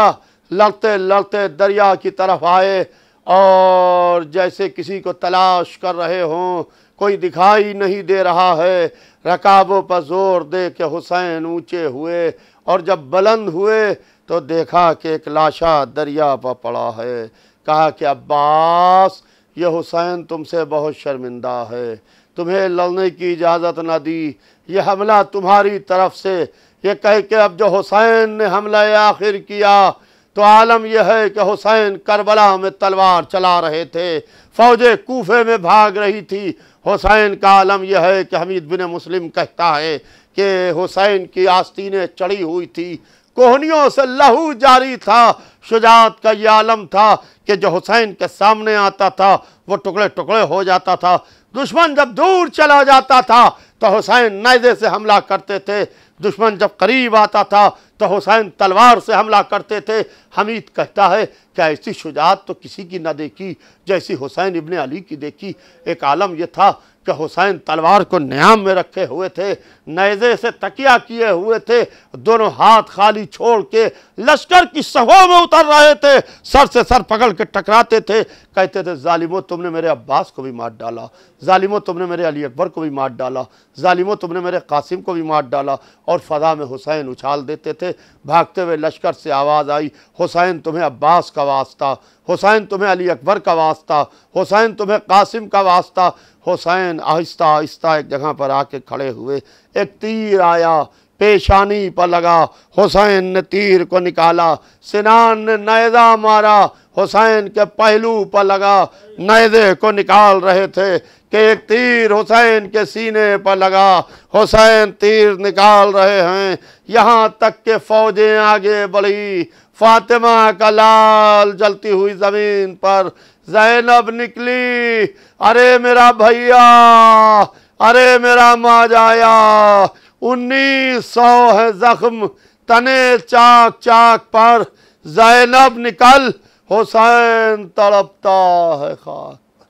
लड़ते लड़ते दरिया की तरफ आए और जैसे किसी को तलाश कर रहे हों, कोई दिखाई नहीं दे रहा है। रकाबों पर जोर दे के हुसैन ऊंचे हुए, और जब बुलंद हुए तो देखा कि एक लाशा दरिया पर पड़ा है। कहा कि अब्बास ये हुसैन तुमसे बहुत शर्मिंदा है, तुम्हें लड़ने की इजाज़त न दी, ये हमला तुम्हारी तरफ से। ये कह के अब जो हुसैन ने हमला आखिर किया तो आलम यह है कि हुसैन करबला में तलवार चला रहे थे, फौजें कूफे में भाग रही थी। हुसैन का आलम यह है कि हमीद बिन मुस्लिम कहता है कि हुसैन की आस्तीनें चढ़ी हुई थी, कोहनियों से लहू जारी था। शुजात का यह आलम था कि जो हुसैन के सामने आता था वो टुकड़े टुकड़े हो जाता था। दुश्मन जब दूर चला जाता था तो हुसैन नेज़े से हमला करते थे, दुश्मन जब करीब आता था तो हुसैन तलवार से हमला करते थे। हमीद कहता है कि ऐसी शुजात तो किसी की न देखी जैसी हुसैन इब्ने अली की देखी। एक आलम यह था कि हुसैन तलवार को न्याम में रखे हुए थे, नेज़े से तकिया किए हुए थे, दोनों हाथ खाली छोड़ के लश्कर की सहों में उतर रहे थे, सर से सर पकड़ के टकराते थे। कहते थे जालिमो तुमने मेरे अब्बास को भी मार डाला, जालिमो तुमने मेरे अली अकबर को भी मार डाला, जालिमो तुमने मेरे कासिम को भी मार डाला। और फ़ज़ा में हुसैन उछाल देते थे। भागते हुए लश्कर से आवाज़ आई, हुसैन तुम्हें अब्बास का वास्ता, हुसैन तुम्हें अली अकबर का वास्ता, हुसैन तुम्हें कासिम का वास्ता। हुसैन आहिस्ता आहिस्ता एक जगह पर आके खड़े हुए। एक तीर आया, पेशानी पर लगा, हुसैन ने तीर को निकाला। सिनान ने नेज़ा मारा, हुसैन के पहलू पर लगा। नेज़े को निकाल रहे थे कि एक तीर हुसैन के सीने पर लगा। हुसैन तीर निकाल रहे हैं, यहाँ तक के फौजें आगे बढ़ी। फातिमा का लाल जलती हुई ज़मीन पर ज़ैनब निकली। अरे मेरा भैया, अरे मेरा माजाया, 1900 है जख्म तने चाक चाक पर। ज़ैनब निकल, हुसैन तड़पता है खाक पर,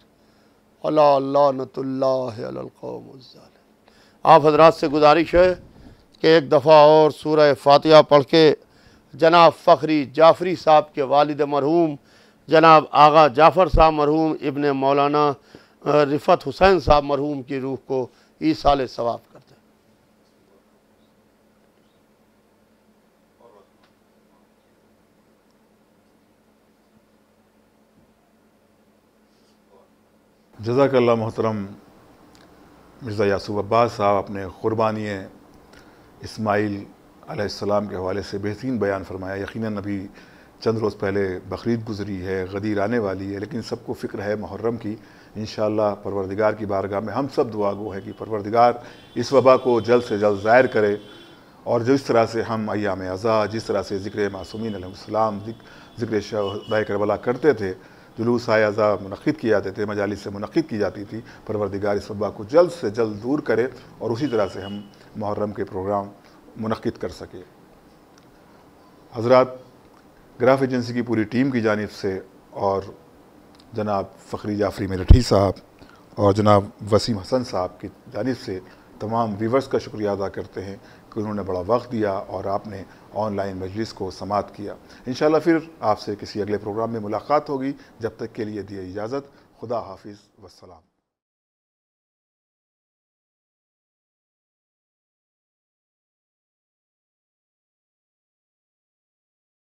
अला लानतुल्लाह अलल कौमुज़ ज़ालिम। आप हजरात से गुजारिश है कि एक दफ़ा और सूरह फातिहा पढ़ के जनाब फ़खरी जाफ़री साहब के वालिद मरहूम जनाब आगा जाफ़र साहब मरहूम इब्ने मौलाना रिफ़त हुसैन साहब मरहूम की रूह को ईसाल सवाब कर दें। जज़ाकल्लाह मोहतरम मिर्ज़ा यासूब अब्बास साहब अपने क़ुरबानी इस्माइल अलैहिस्सलाम के हवाले से बेहतरीन बयान फरमाया। यकीनन अभी चंद रोज़ पहले बकरीद गुज़री है, गदीर आने वाली है, लेकिन सबको फ़िक्र है मुहर्रम की। इंशाअल्लाह परवरदिगार की बारगाह में हम सब दुआ गो है कि परवरदिगार इस वबा को जल्द से जल्द ज़ाहिर करे और जिस तरह से हम अय्याम अज़ा, जिस तरह से ज़िक्र मासूमीन अलैहिस्सलाम, ज़िक्र शहदाए करबला करते थे, जुलूस अज़ा मुनक़्क़िद किए जाते थे, मजालिस से मुनक़्क़िद की जाती थी, परवरदिगार इस वबा को जल्द से जल्द दूर करे और उसी तरह से हम मुहर्रम के प्रोग्राम मुनक़्क़िद कर सके। हज़रात, ग्राफ एजेंसी की पूरी टीम की जानिब से और जनाब फ़खरी जाफ़री मेरठी साहब और जनाब वसीम हसन साहब की जानिब से तमाम व्यूवर्स का शुक्रिया अदा करते हैं कि उन्होंने बड़ा वक्त दिया और आपने ऑनलाइन मजलिस को समाअत किया। इंशाअल्लाह फिर आपसे किसी अगले प्रोग्राम में मुलाकात होगी। जब तक के लिए दिए इजाज़त। खुदा हाफिज़ वस्सलाम।